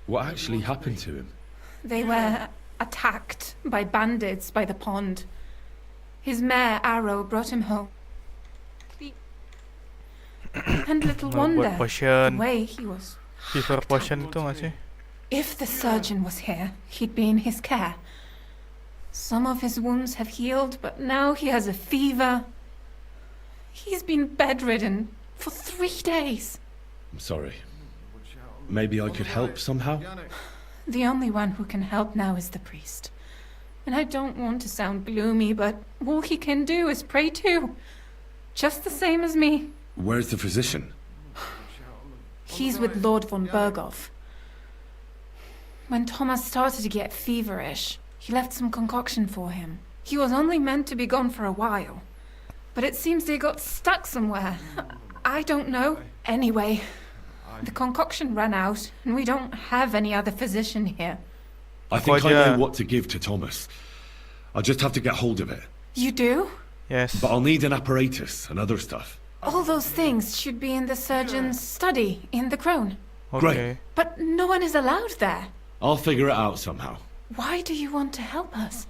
What actually happened to him? They were attacked by bandits by the pond. His mare, Arrow, brought him home. And little wonder, the way he was. Fever potion itu nggak sih? If the surgeon was here, he'd be in his care. Some of his wounds have healed, but now he has a fever. He's been bedridden for 3 days. I'm sorry. Maybe I could help somehow? The only one who can help now is the priest. And I don't want to sound gloomy, but all he can do is pray too. Just the same as me. Where's the physician? He's with Lord von Berghoff. When Thomas started to get feverish, he left some concoction for him. He was only meant to be gone for a while. But it seems they got stuck somewhere. I don't know. Anyway, the concoction ran out, and we don't have any other physician here. I think I know what to give to Thomas. I'll just have to get hold of it. You do? Yes. But I'll need an apparatus and other stuff. All those things should be in the surgeon's study in the crone. Great. But no one is allowed there. I'll figure it out somehow. Why do you want to help us?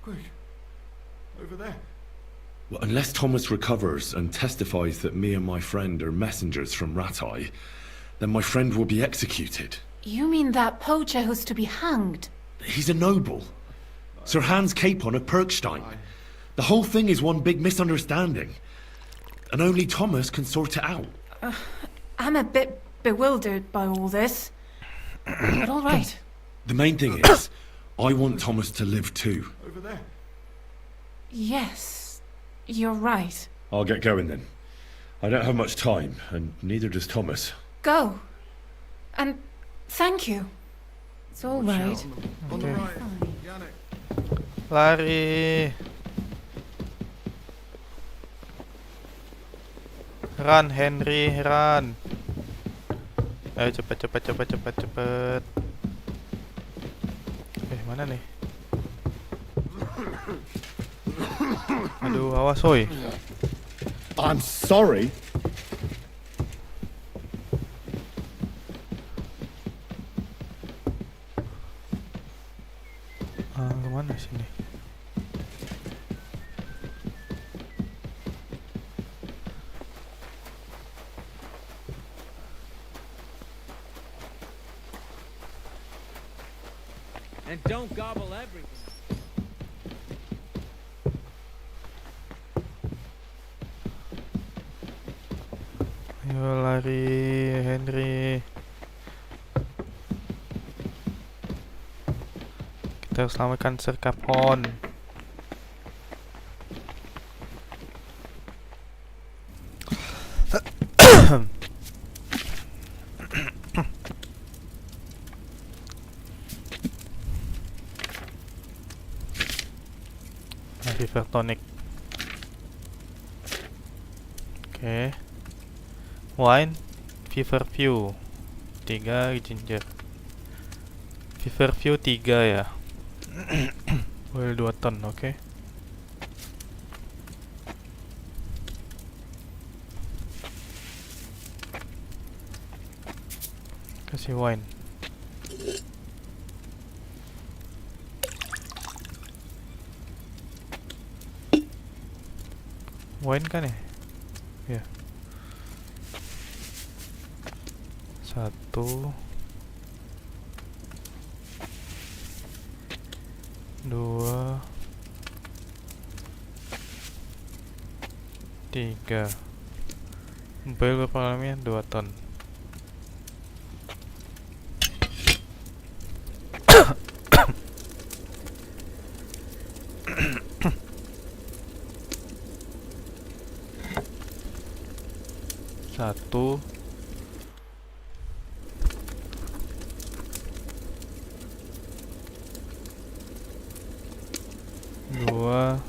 Quick. Over there. Well, unless Thomas recovers and testifies that me and my friend are messengers from Ratai, then my friend will be executed. You mean that poacher who's to be hanged? He's a noble. Sir Hans Capon of Perkstein. The whole thing is one big misunderstanding. And only Thomas can sort it out. I'm a bit bewildered by all this. But all right. The main thing is, I want Thomas to live too. Over there. Yes, you're right. I'll get going then. I don't have much time, and neither does Thomas. Go. And thank you. It's all right. On the Okay. right. Yannick. Lari. Run, Henry, run. Ayo cepet. Mana nih? Aduh, awas woi. I'm sorry. Kemana sini? And don't gobble everything. Ayo lari, Henry. Kita harus selamatkan Sir Capon. Fever tonic. Oke. Wine, fever view 3, ginger. Fever view 3 ya. Boleh 2 ton, oke. Kasih wine. Wine kan ya? Ya. 1 2 3. Bel berapa lamanya? 2 ton. Satu, dua,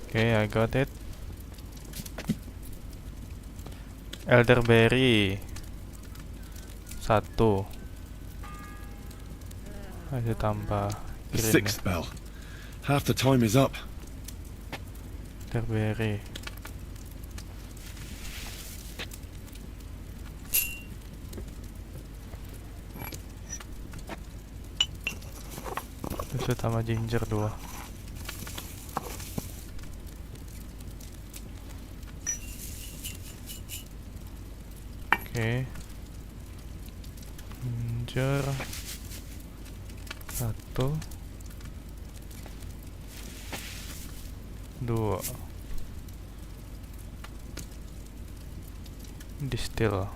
okay, I got it. Elderberry 1. Ayo tambah. The sixth bell. Half the time is up. Elderberry. Terus tambah ginger 2. Oke. Ginger 1 2 distill.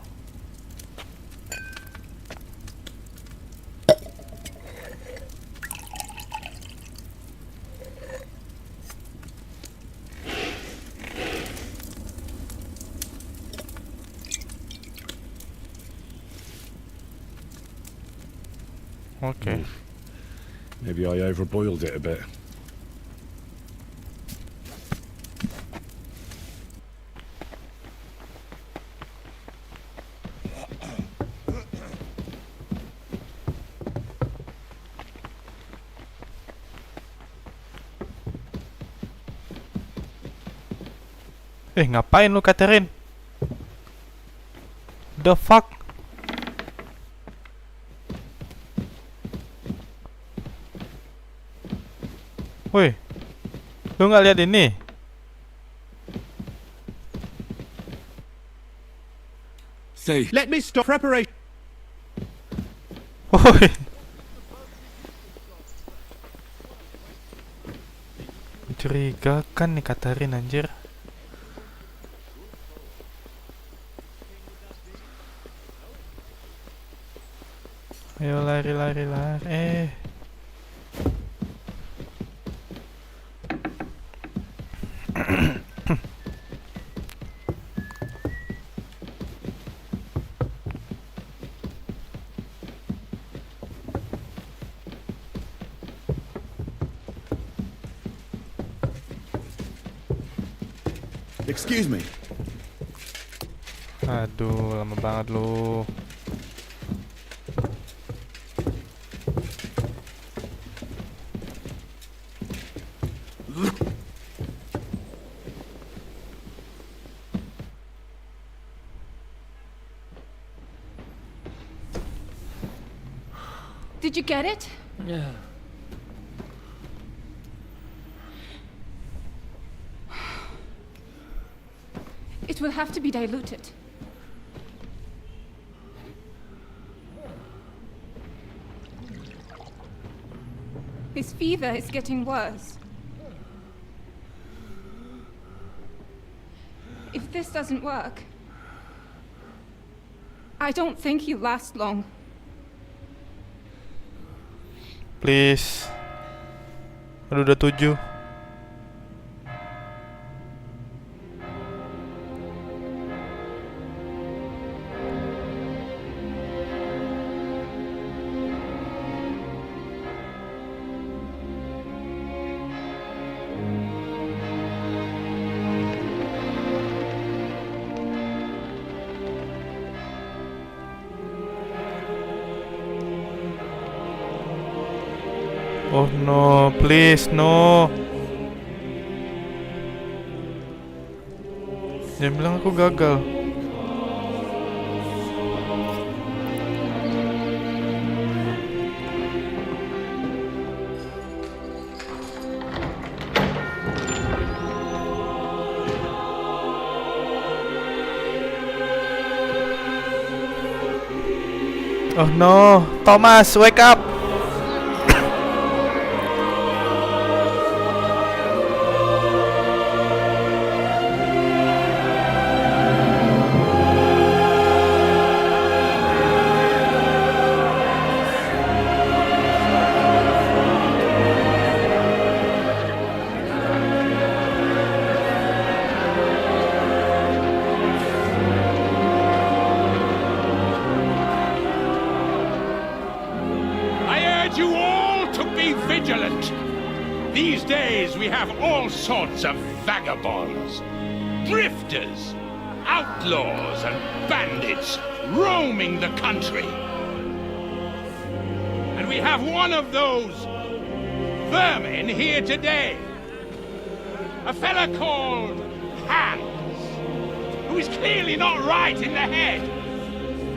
Okay. Maybe I overboiled it a bit. Ngapain lu, Catherine? The fuck? Woi, lu nggak lihat ini? Say, let me stop preparation. Woi. Mencurigakan nih Catherine, anjir. Ayo lari. Excuse me. Aduh, lama banget lu. Did you get it? Yeah. It will have to be diluted. His fever is getting worse. If this doesn't work, I don't think he'll last long. Please. Aduh, udah 7. Oh no, please no. Jangan bilang aku gagal. Oh no, Thomas, wake up. These days we have all sorts of vagabonds, drifters, outlaws and bandits roaming the country. And we have one of those vermin here today. A fella called Hans, who is clearly not right in the head.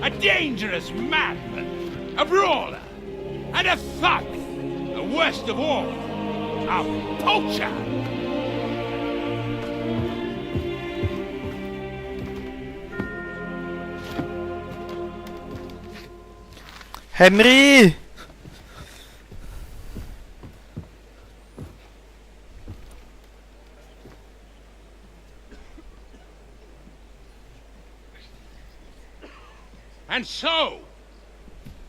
A dangerous madman, a brawler, and a thug. The worst of all, a poacher. Henry. And so,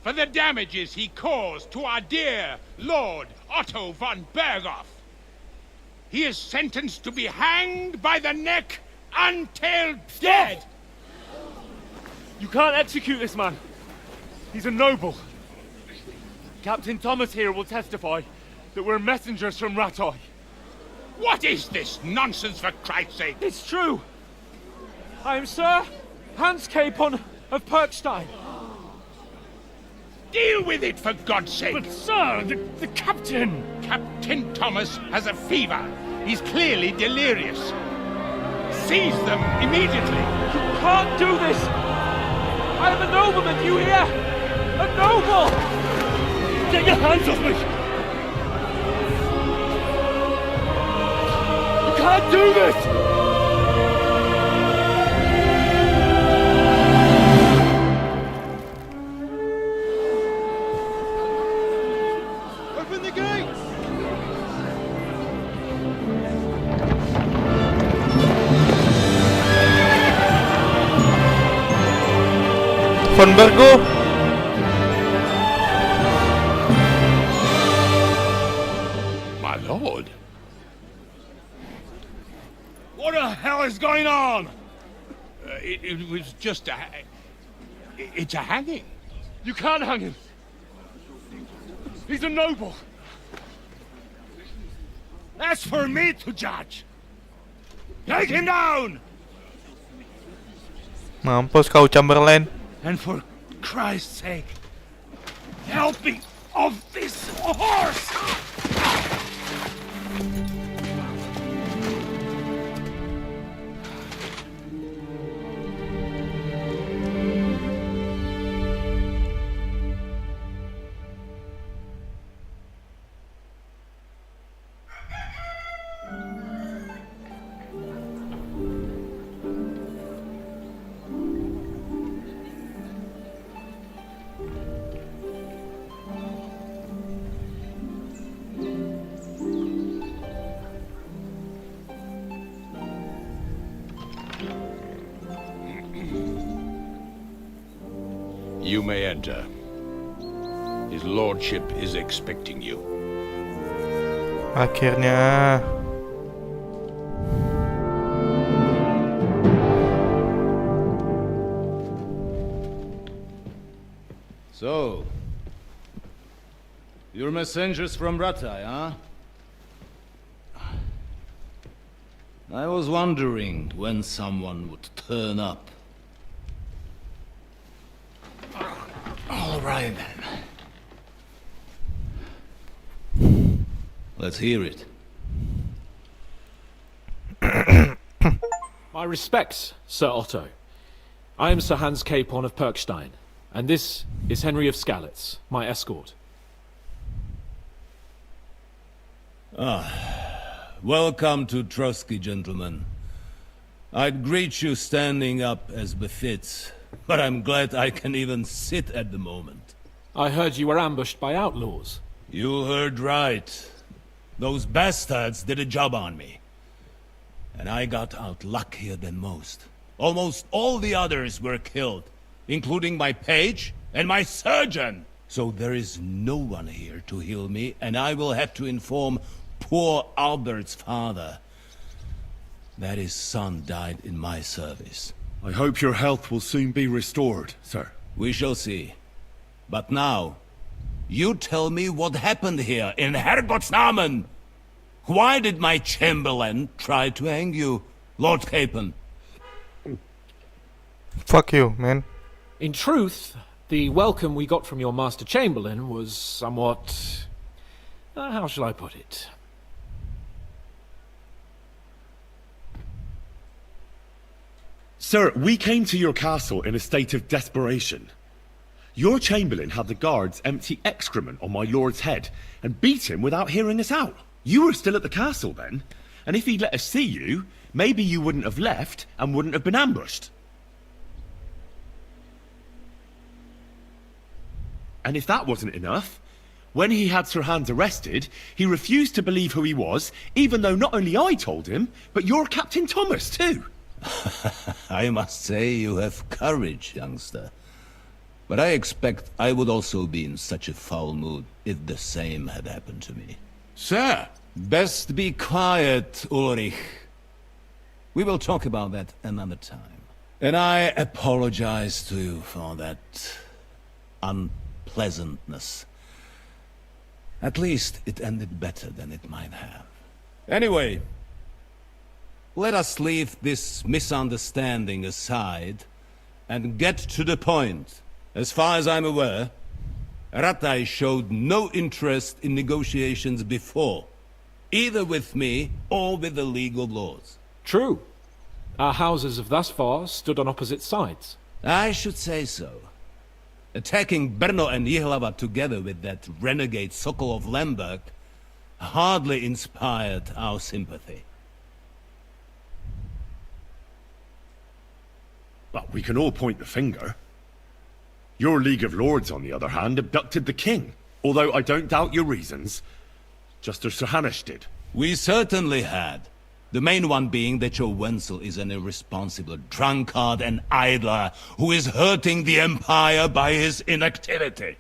for the damages he caused to our dear Lord Otto von Berghoff, he is sentenced to be hanged by the neck until dead. You can't execute this man. He's a noble. Captain Thomas here will testify that we're messengers from Ratoi. What is this nonsense, for Christ's sake? It's true. I am Sir Hans Capon of Perkstein. Deal with it, for God's sake! But sir, the captain! Captain Thomas has a fever. He's clearly delirious. Seize them immediately! You can't do this! I am a nobleman, you hear? A noble! Get your hands off me! You can't do this! Open the gates! Von Bergo. My lord. What the hell is going on? It was just a... It's a hanging. You can't hang him. He's a noble. That's for me to judge. Take him down! Mampus kau Chamberlain. And for Christ's sake, help me off this horse! You may enter. His lordship is expecting you. Akhirnya. So, you're messengers from Ratai, huh? I was wondering when someone would turn up. All right, then. Let's hear it. My respects, Sir Otto. I am Sir Hans Capon of Perkstein, and this is Henry of Skalitz, my escort. Welcome to Trotsky, gentlemen. I'd greet you standing up as befits, but I'm glad I can even sit at the moment. I heard you were ambushed by outlaws. You heard right. Those bastards did a job on me. And I got out luckier than most. Almost all the others were killed, including my page and my surgeon. So there is no one here to heal me, and I will have to inform poor Albert's father that his son died in my service. I hope your health will soon be restored, sir. We shall see. But now, you tell me what happened here in Herrgottsnamen. Why did my chamberlain try to hang you, Lord Capon? Fuck you, man. In truth, the welcome we got from your Master Chamberlain was somewhat... how shall I put it? Sir, we came to your castle in a state of desperation. Your Chamberlain had the guards empty excrement on my lord's head and beat him without hearing us out. You were still at the castle then, and if he'd let us see you, maybe you wouldn't have left and wouldn't have been ambushed. And if that wasn't enough, when he had Sir Hans arrested, he refused to believe who he was, even though not only I told him, but your Captain Thomas too. I must say you have courage, youngster. But I expect I would also be in such a foul mood if the same had happened to me. Sir! Best be quiet, Ulrich. We will talk about that another time. And I apologize to you for that unpleasantness. At least it ended better than it might have. Anyway, let us leave this misunderstanding aside and get to the point. As far as I'm aware, Ratai showed no interest in negotiations before, either with me or with the League of Lords. True. Our houses have thus far stood on opposite sides. I should say so. Attacking Brno and Jihlava together with that renegade Sokol of Lemberg hardly inspired our sympathy. But we can all point the finger. Your League of Lords, on the other hand, abducted the king. Although I don't doubt your reasons, just as Sir Hanush did. We certainly had. The main one being that your Wenzel is an irresponsible drunkard and idler who is hurting the Empire by his inactivity.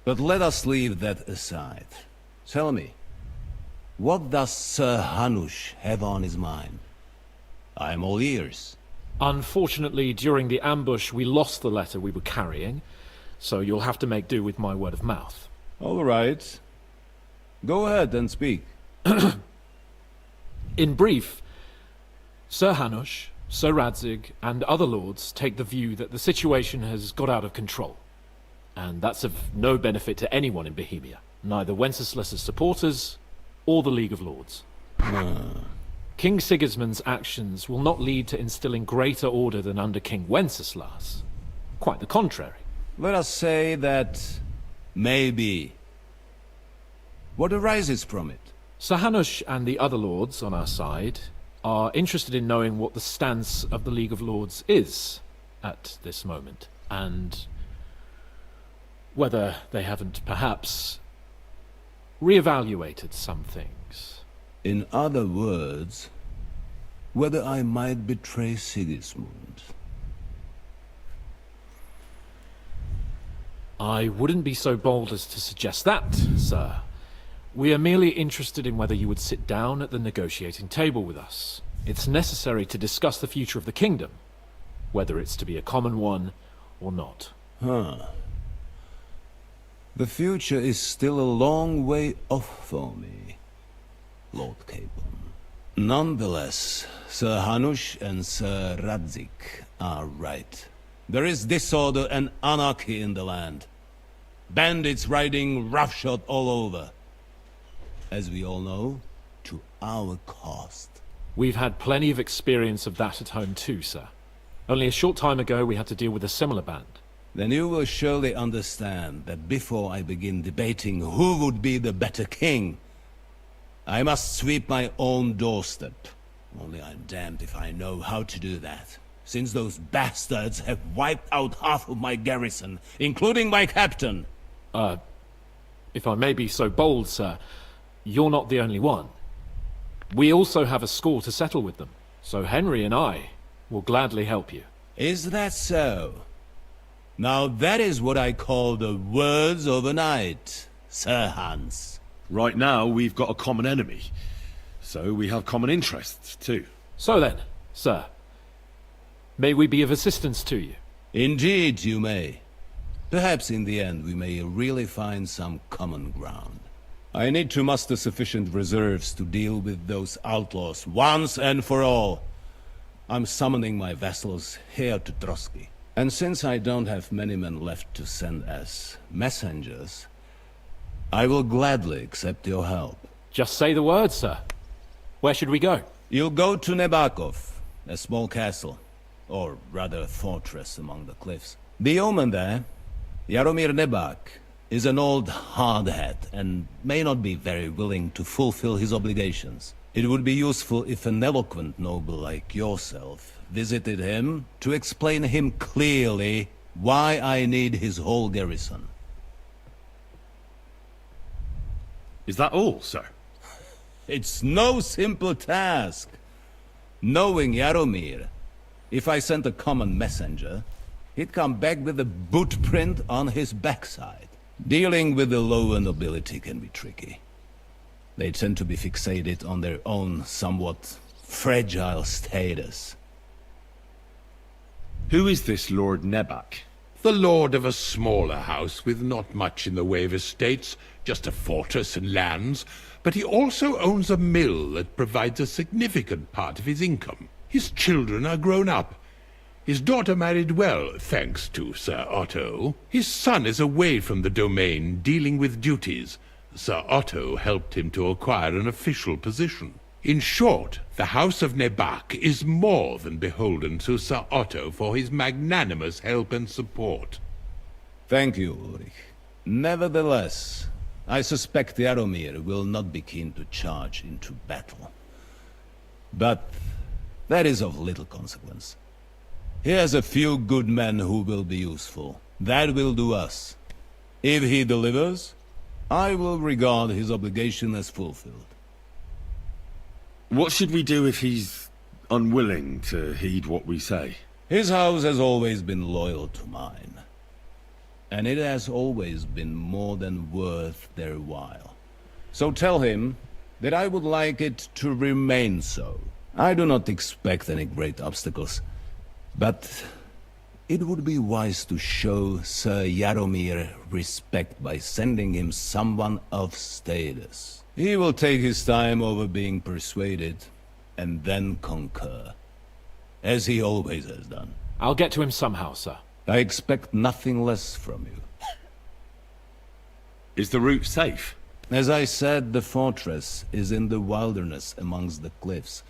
But let us leave that aside. Tell me, what does Sir Hanush have on his mind? I am all ears. Unfortunately, during the ambush, we lost the letter we were carrying, so you'll have to make do with my word of mouth. All right. Go ahead and speak. In brief, Sir Hanush, Sir Radzig, and other lords take the view that the situation has got out of control. And that's of no benefit to anyone in Bohemia, neither Wenceslas's supporters or the League of Lords. King Sigismund's actions will not lead to instilling greater order than under King Wenceslas. Quite the contrary. Let us say that maybe. What arises from it? Sir Hanush and the other lords on our side are interested in knowing what the stance of the League of Lords is at this moment, and whether they haven't perhaps reevaluated some things. In other words, whether I might betray Sigismund. I wouldn't be so bold as to suggest that, sir. We are merely interested in whether you would sit down at the negotiating table with us. It's necessary to discuss the future of the kingdom, whether it's to be a common one or not. The future is still a long way off for me, Lord Capon. Nonetheless, Sir Hanush and Sir Radzig are right. There is disorder and anarchy in the land. Bandits riding roughshod all over. As we all know, to our cost. We've had plenty of experience of that at home too, sir. Only a short time ago we had to deal with a similar band. Then you will surely understand that before I begin debating who would be the better king, I must sweep my own doorstep. Only I'm damned if I know how to do that, since those bastards have wiped out half of my garrison, including my captain. If I may be so bold, sir, you're not the only one. We also have a score to settle with them, so Henry and I will gladly help you. Is that so? Now that is what I call the words of a knight, Sir Hans. Right now, we've got a common enemy, so we have common interests too. So then, sir, may we be of assistance to you? Indeed you may. Perhaps in the end we may really find some common ground. I need to muster sufficient reserves to deal with those outlaws once and for all. I'm summoning my vassals here to Trotsky. And since I don't have many men left to send as messengers, I will gladly accept your help. Just say the word, sir. Where should we go? You'll go to Nebakov, a small castle, or rather a fortress among the cliffs. The yeoman there, Jaromir Nebak, is an old hardhat and may not be very willing to fulfill his obligations. It would be useful if an eloquent noble like yourself visited him to explain him clearly why I need his whole garrison. Is that all, sir? It's no simple task. Knowing Jaromir, if I sent a common messenger, he'd come back with a boot print on his backside. Dealing with the lower nobility can be tricky. They tend to be fixated on their own somewhat fragile status. Who is this Lord Nebak? The lord of a smaller house with not much in the way of estates, just a fortress and lands, but he also owns a mill that provides a significant part of his income. His children are grown up. His daughter married well, thanks to Sir Otto. His son is away from the domain, dealing with duties. Sir Otto helped him to acquire an official position. In short, the House of Nebak is more than beholden to Sir Otto for his magnanimous help and support. Thank you, Ulrich. Nevertheless, I suspect Jaromir will not be keen to charge into battle. But that is of little consequence. He has a few good men who will be useful. That will do us. If he delivers, I will regard his obligation as fulfilled. What should we do if he's unwilling to heed what we say? His house has always been loyal to mine. And it has always been more than worth their while. So tell him that I would like it to remain so. I do not expect any great obstacles, but it would be wise to show Sir Jaromir respect by sending him someone of status. He will take his time over being persuaded, and then concur, as he always has done. I'll get to him somehow, sir. I expect nothing less from you. Is the route safe? As I said, the fortress is in the wilderness amongst the cliffs.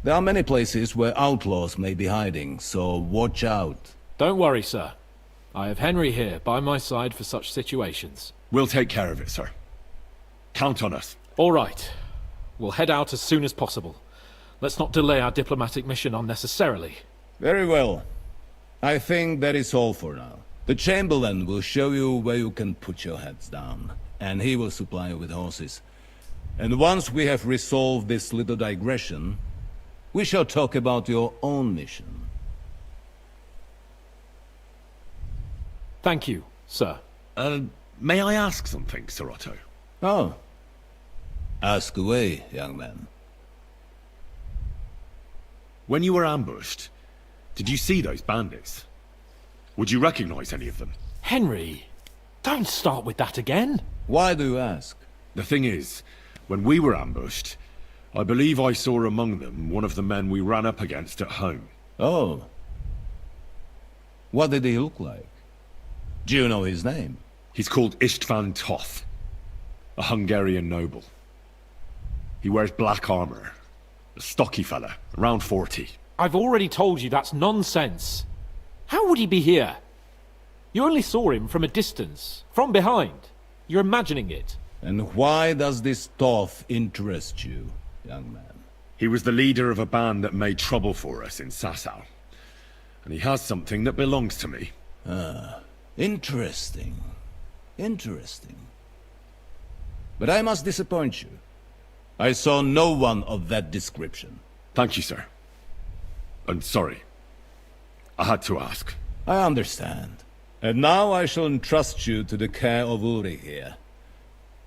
There are many places where outlaws may be hiding, so watch out. Don't worry, sir. I have Henry here by my side for such situations. We'll take care of it, sir. Count on us. All right. We'll head out as soon as possible. Let's not delay our diplomatic mission unnecessarily. Very well. I think that is all for now. The Chamberlain will show you where you can put your heads down, and he will supply you with horses. And once we have resolved this little digression, we shall talk about your own mission. Thank you, sir. May I ask something, Sir Otto? Oh. Ask away, young man. When you were ambushed, did you see those bandits? Would you recognize any of them? Henry, don't start with that again. Why do you ask? The thing is, when we were ambushed, I believe I saw among them one of the men we ran up against at home. Oh. What did he look like? Do you know his name? He's called Istvan Toth, a Hungarian noble. He wears black armor. A stocky fella, around 40. I've already told you that's nonsense. How would he be here? You only saw him from a distance, from behind. You're imagining it. And why does this Toth interest you, young man? He was the leader of a band that made trouble for us in Sasau. And he has something that belongs to me. Ah, interesting. Interesting. But I must disappoint you. I saw no one of that description. Thank you, sir. I'm sorry. I had to ask. I understand. And now I shall entrust you to the care of Ulrich here.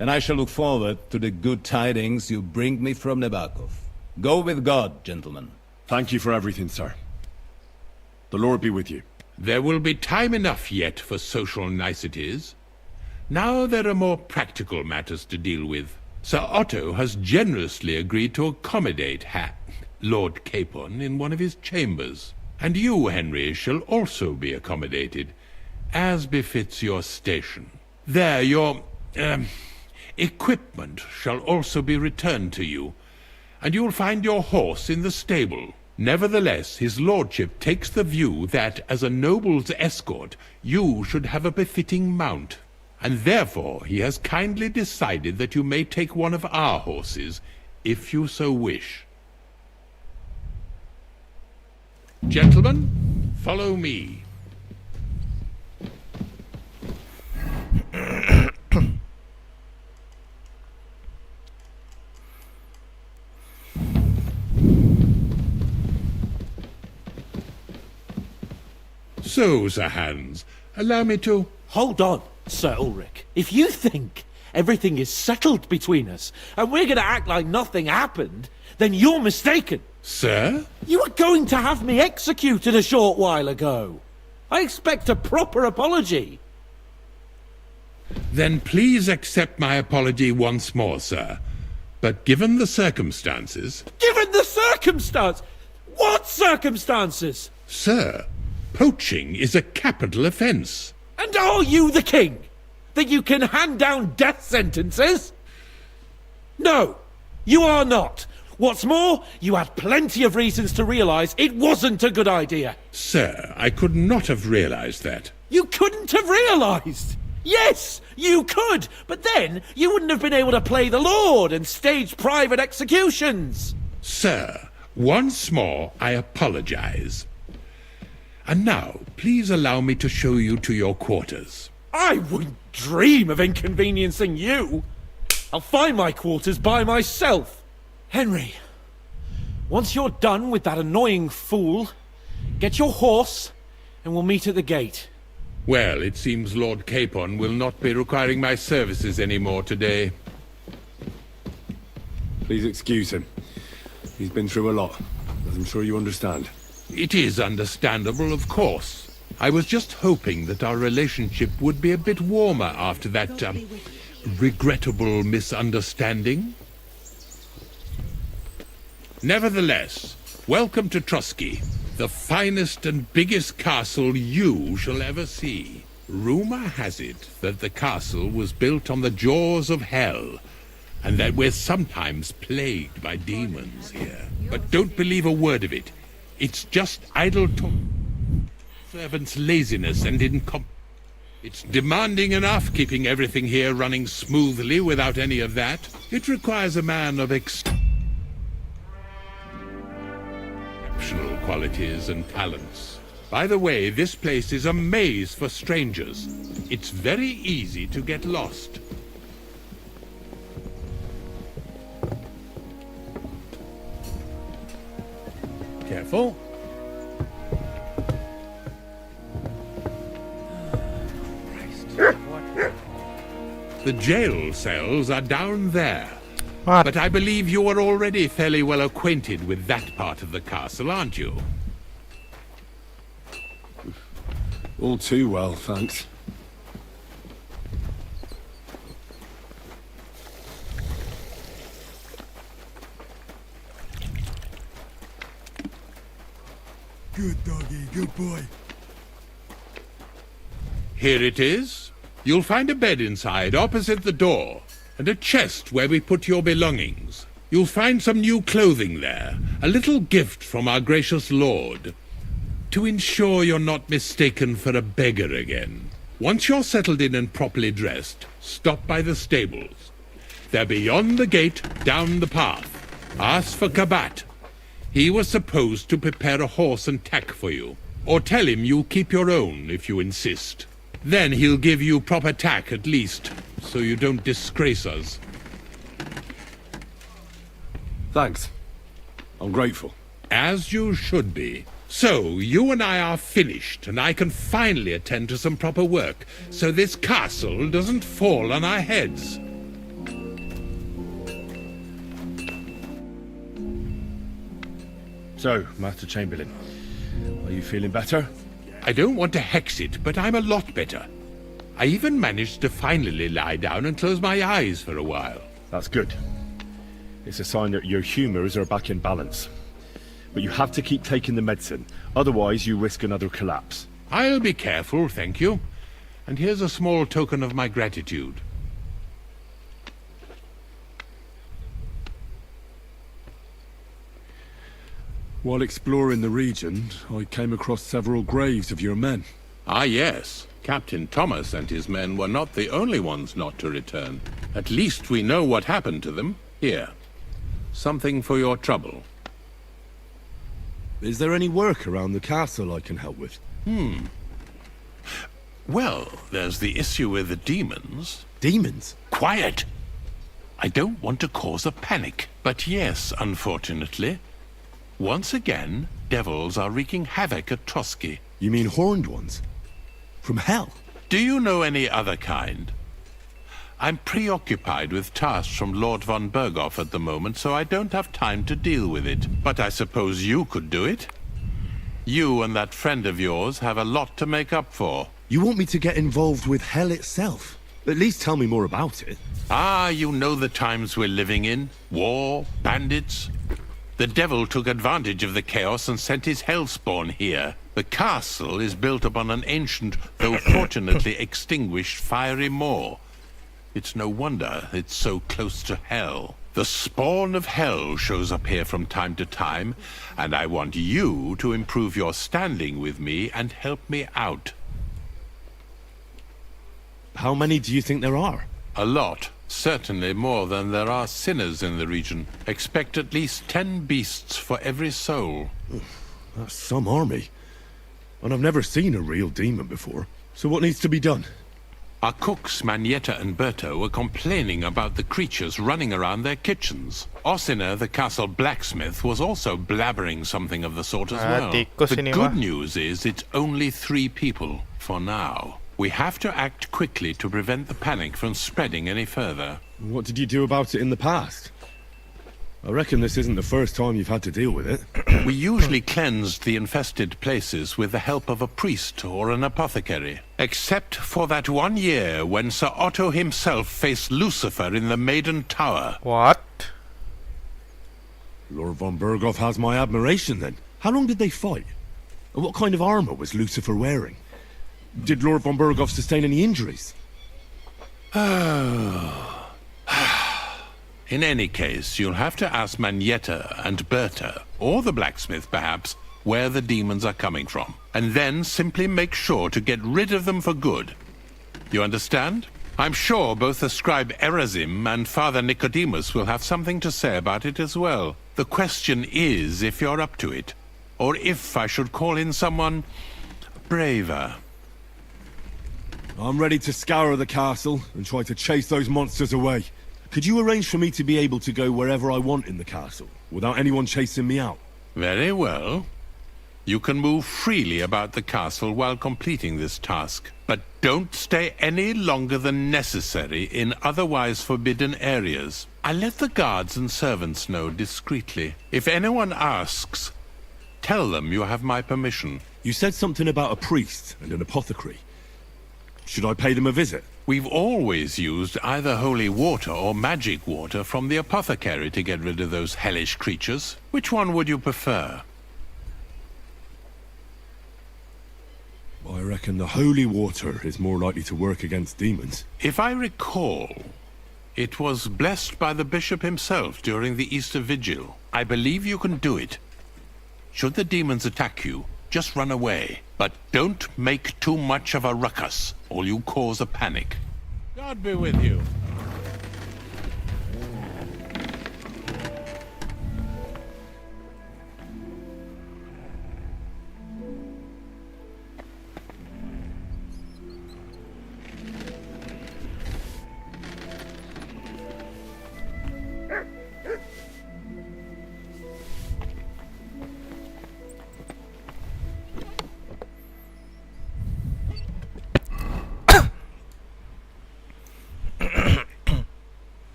And I shall look forward to the good tidings you bring me from Nebakov. Go with God, gentlemen. Thank you for everything, sir. The Lord be with you. There will be time enough yet for social niceties. Now there are more practical matters to deal with. Sir Otto has generously agreed to accommodate Lord Capon in one of his chambers. And you, Henry, shall also be accommodated, as befits your station. There, your, equipment shall also be returned to you, and you'll find your horse in the stable. Nevertheless, his lordship takes the view that, as a noble's escort, you should have a befitting mount, and therefore he has kindly decided that you may take one of our horses, if you so wish. Gentlemen, follow me. So, Sir Hans, allow me to... Hold on, Sir Ulrich. If you think everything is settled between us, and we're going to act like nothing happened, then you're mistaken. Sir? You were going to have me executed a short while ago. I expect a proper apology. Then please accept my apology once more, sir. But given the circumstances... Given the circumstance? What circumstances? Sir, poaching is a capital offence. And are you the king? That you can hand down death sentences? No, you are not. What's more, you had plenty of reasons to realize it wasn't a good idea. Sir, I could not have realized that. You couldn't have realized! Yes, you could, but then you wouldn't have been able to play the Lord and stage private executions. Sir, once more I apologize. And now, please allow me to show you to your quarters. I wouldn't dream of inconveniencing you. I'll find my quarters by myself. Henry, once you're done with that annoying fool, get your horse and we'll meet at the gate. Well, it seems Lord Capon will not be requiring my services anymore today. Please excuse him. He's been through a lot, as I'm sure you understand. It is understandable, of course. I was just hoping that our relationship would be a bit warmer after that, regrettable misunderstanding. Nevertheless, welcome to Trotsky, the finest and biggest castle you shall ever see. Rumor has it that the castle was built on the jaws of hell, and that we're sometimes plagued by demons here. But don't believe a word of it. It's just idle talk. Servants' laziness and It's demanding enough keeping everything here running smoothly without any of that. It requires a man of exceptional qualities and talents. By the way, this place is a maze for strangers. It's very easy to get lost. Careful. The jail cells are down there. What? But I believe you are already fairly well acquainted with that part of the castle, aren't you? All too well, thanks. Good doggy, good boy. Here it is. You'll find a bed inside, opposite the door, and a chest where we put your belongings. You'll find some new clothing there, a little gift from our gracious lord, to ensure you're not mistaken for a beggar again. Once you're settled in and properly dressed, stop by the stables. They're beyond the gate, down the path. Ask for Kabat. He was supposed to prepare a horse and tack for you. Or tell him you'll keep your own if you insist. Then he'll give you proper tack at least, so you don't disgrace us. Thanks. I'm grateful. As you should be. So, you and I are finished, and I can finally attend to some proper work, so this castle doesn't fall on our heads. So, Master Chamberlain, are you feeling better? I don't want to hex it, but I'm a lot better. I even managed to finally lie down and close my eyes for a while. That's good. It's a sign that your humours are back in balance. But you have to keep taking the medicine, otherwise you risk another collapse. I'll be careful, thank you. And here's a small token of my gratitude. While exploring the region, I came across several graves of your men. Ah, yes. Captain Thomas and his men were not the only ones not to return. At least we know what happened to them. Here. Something for your trouble. Is there any work around the castle I can help with? Well, there's the issue with the demons. Demons? Quiet! I don't want to cause a panic. But yes, unfortunately, once again, devils are wreaking havoc at Trotsky. You mean horned ones? From hell? Do you know any other kind? I'm preoccupied with tasks from Lord von Berghoff at the moment, so I don't have time to deal with it. But I suppose you could do it? You and that friend of yours have a lot to make up for. You want me to get involved with hell itself? At least tell me more about it. Ah, you know the times we're living in. War, bandits. The devil took advantage of the chaos and sent his hellspawn here. The castle is built upon an ancient, though fortunately extinguished, fiery moor. It's no wonder it's so close to hell. The spawn of hell shows up here from time to time, and I want you to improve your standing with me and help me out. How many do you think there are? A lot. Certainly more than there are sinners in the region. Expect at least 10 beasts for every soul. That's some army. And I've never seen a real demon before. So what needs to be done? Our cooks, Manietta and Berto, were complaining about the creatures running around their kitchens. Ossina, the castle blacksmith, was also blabbering something of the sort as well. tikus The ini good mah. news is it's only 3 people, for now. We have to act quickly to prevent the panic from spreading any further. What did you do about it in the past? I reckon this isn't the first time you've had to deal with it. We usually cleansed the infested places with the help of a priest or an apothecary. Except for that one year when Sir Otto himself faced Lucifer in the Maiden Tower. What? Lord von Berghoff has my admiration then. How long did they fight? And what kind of armor was Lucifer wearing? Did Lord von Berghoff sustain any injuries? In any case, you'll have to ask Manietta and Berta, or the blacksmith perhaps, where the demons are coming from. And then simply make sure to get rid of them for good. You understand? I'm sure both the scribe Erazim and Father Nicodemus will have something to say about it as well. The question is if you're up to it, or if I should call in someone braver. I'm ready to scour the castle and try to chase those monsters away. Could you arrange for me to be able to go wherever I want in the castle, without anyone chasing me out? Very well. You can move freely about the castle while completing this task, but don't stay any longer than necessary in otherwise forbidden areas. I'll let the guards and servants know discreetly. If anyone asks, tell them you have my permission. You said something about a priest and an apothecary. Should I pay them a visit? We've always used either holy water or magic water from the apothecary to get rid of those hellish creatures. Which one would you prefer? I reckon the holy water is more likely to work against demons. If I recall, it was blessed by the bishop himself during the Easter Vigil. I believe you can do it. Should the demons attack you, just run away. But don't make too much of a ruckus, or you cause a panic. God be with you.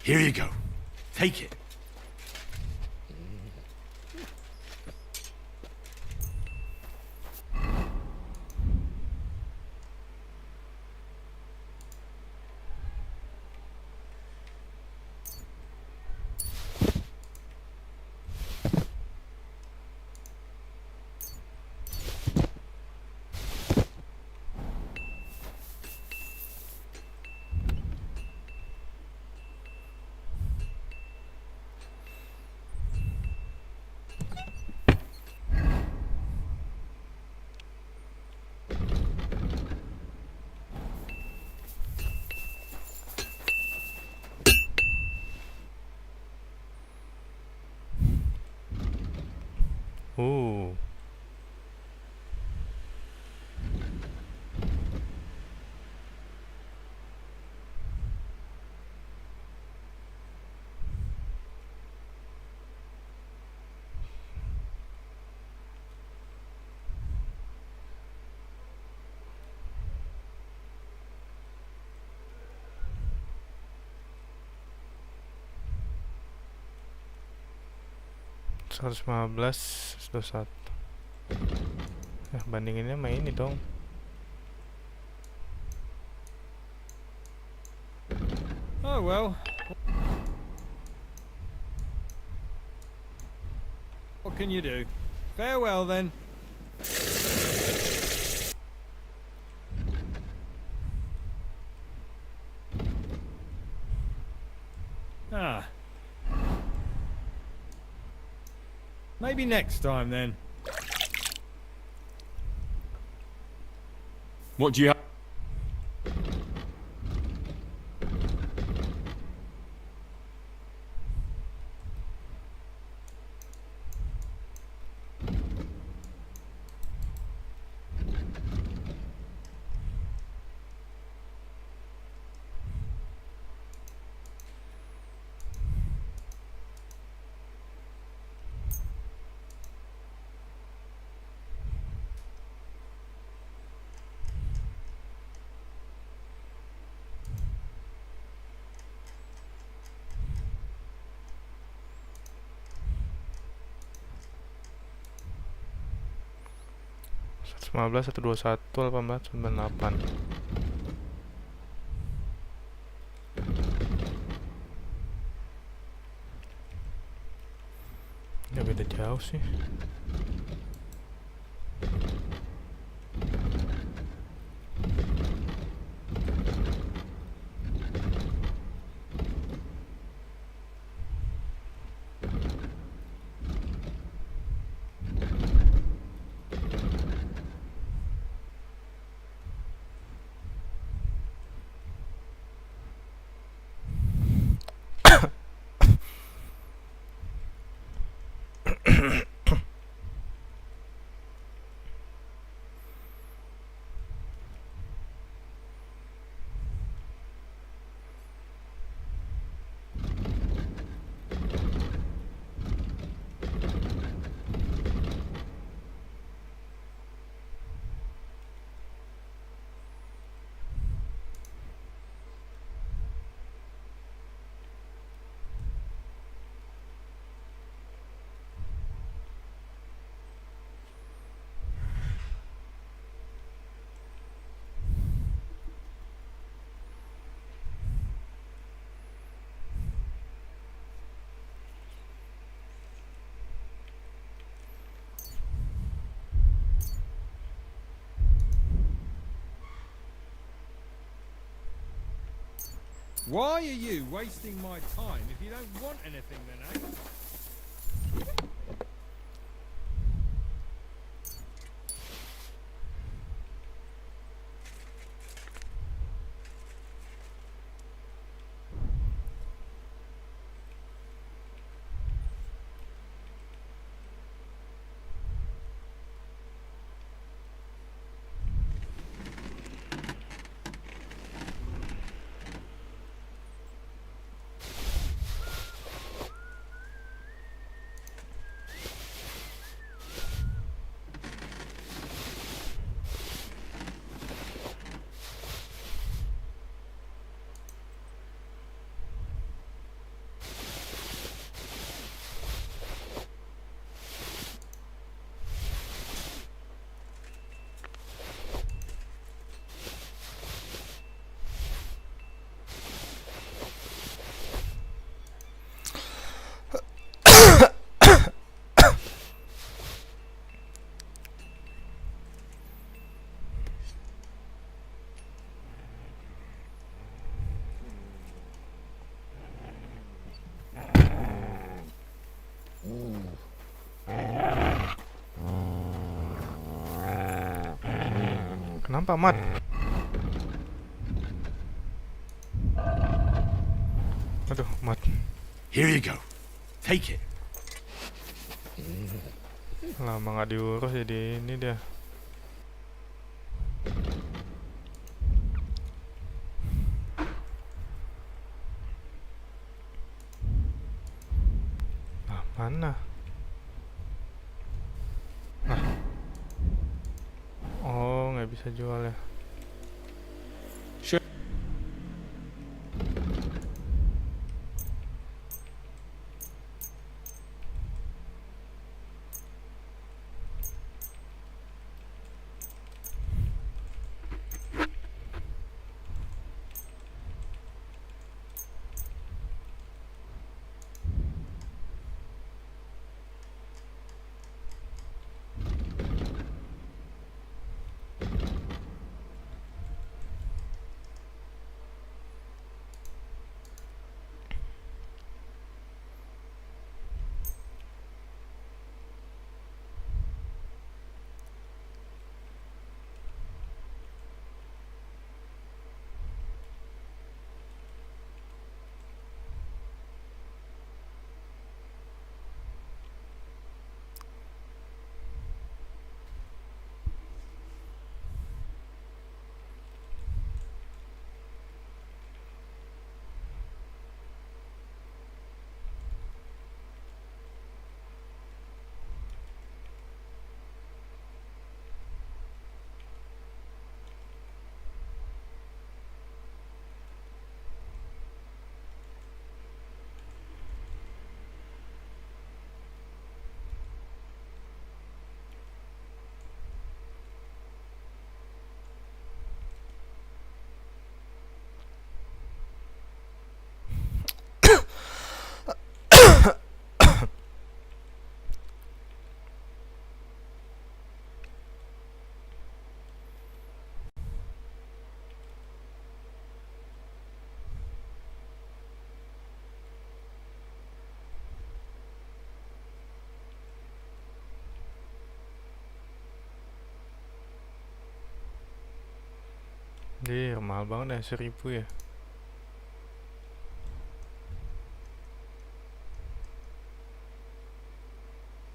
Here you go. Take it. Ooh. Seratus 115 bandinginnya sama ini dong. Oh well. What can you do? Farewell then. Ah. Maybe next time then. What do you have? Satu 121 1898. Nggak beda jauh sih. Why are you wasting my time if you don't want anything then, eh? Nampak mat. Aduh, mat. Here you go. Take it. Lama nggak diurus jadi ini dia. Nah, mana? Nah. Oh, nggak bisa jual ya. Dia mahal banget ya, 1000 ya.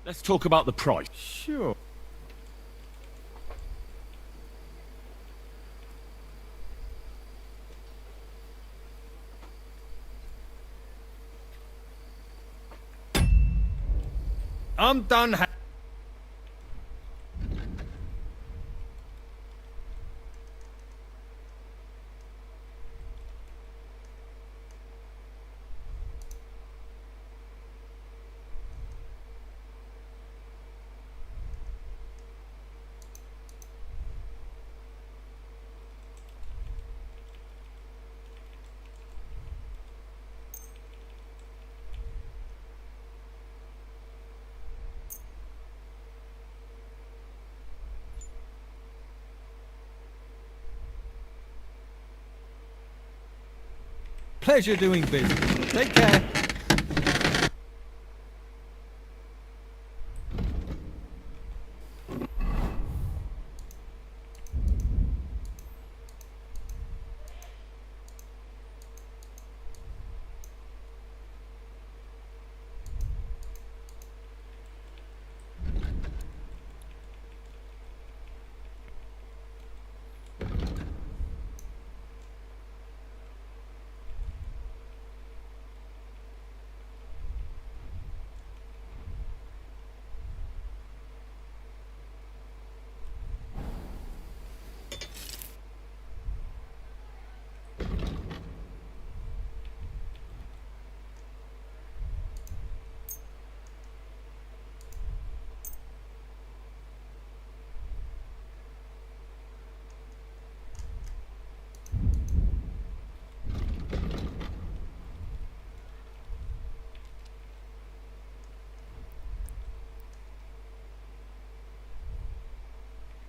Let's talk about the price. Sure. I'm done. Pleasure doing business. Take care.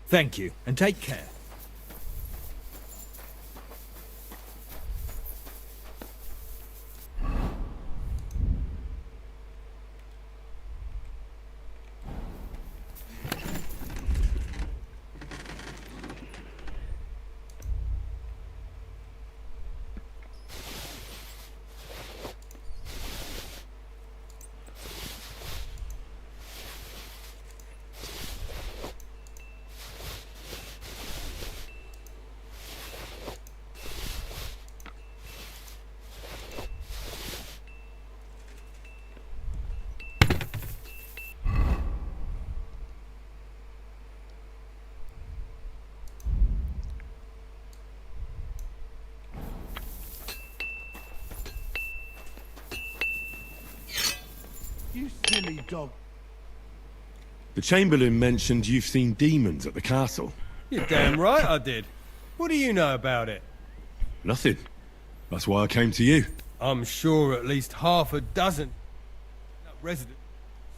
Thank you, and take care. silly dog. The Chamberlain mentioned you've seen demons at the castle. You're damn right I did. What do you know about it? Nothing. That's why I came to you. I'm sure at least half a dozen residents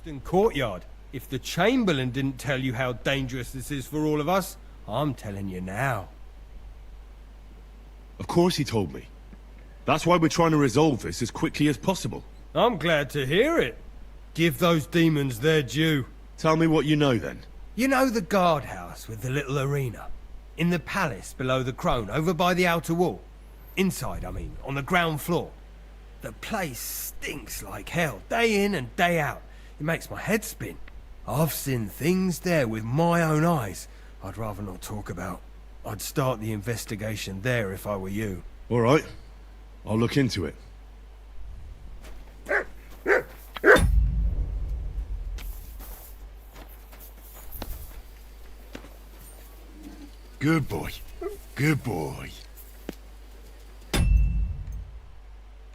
in Courtyard. If the Chamberlain didn't tell you how dangerous this is for all of us, I'm telling you now. Of course he told me. That's why we're trying to resolve this as quickly as possible. I'm glad to hear it. Give those demons their due. Tell me what you know then. You know the guardhouse with the little arena? In the palace below the Crone, over by the outer wall? Inside, I mean, on the ground floor. The place stinks like hell, day in and day out. It makes my head spin. I've seen things there with my own eyes I'd rather not talk about. I'd start the investigation there if I were you. All right. I'll look into it. Good boy. Good boy.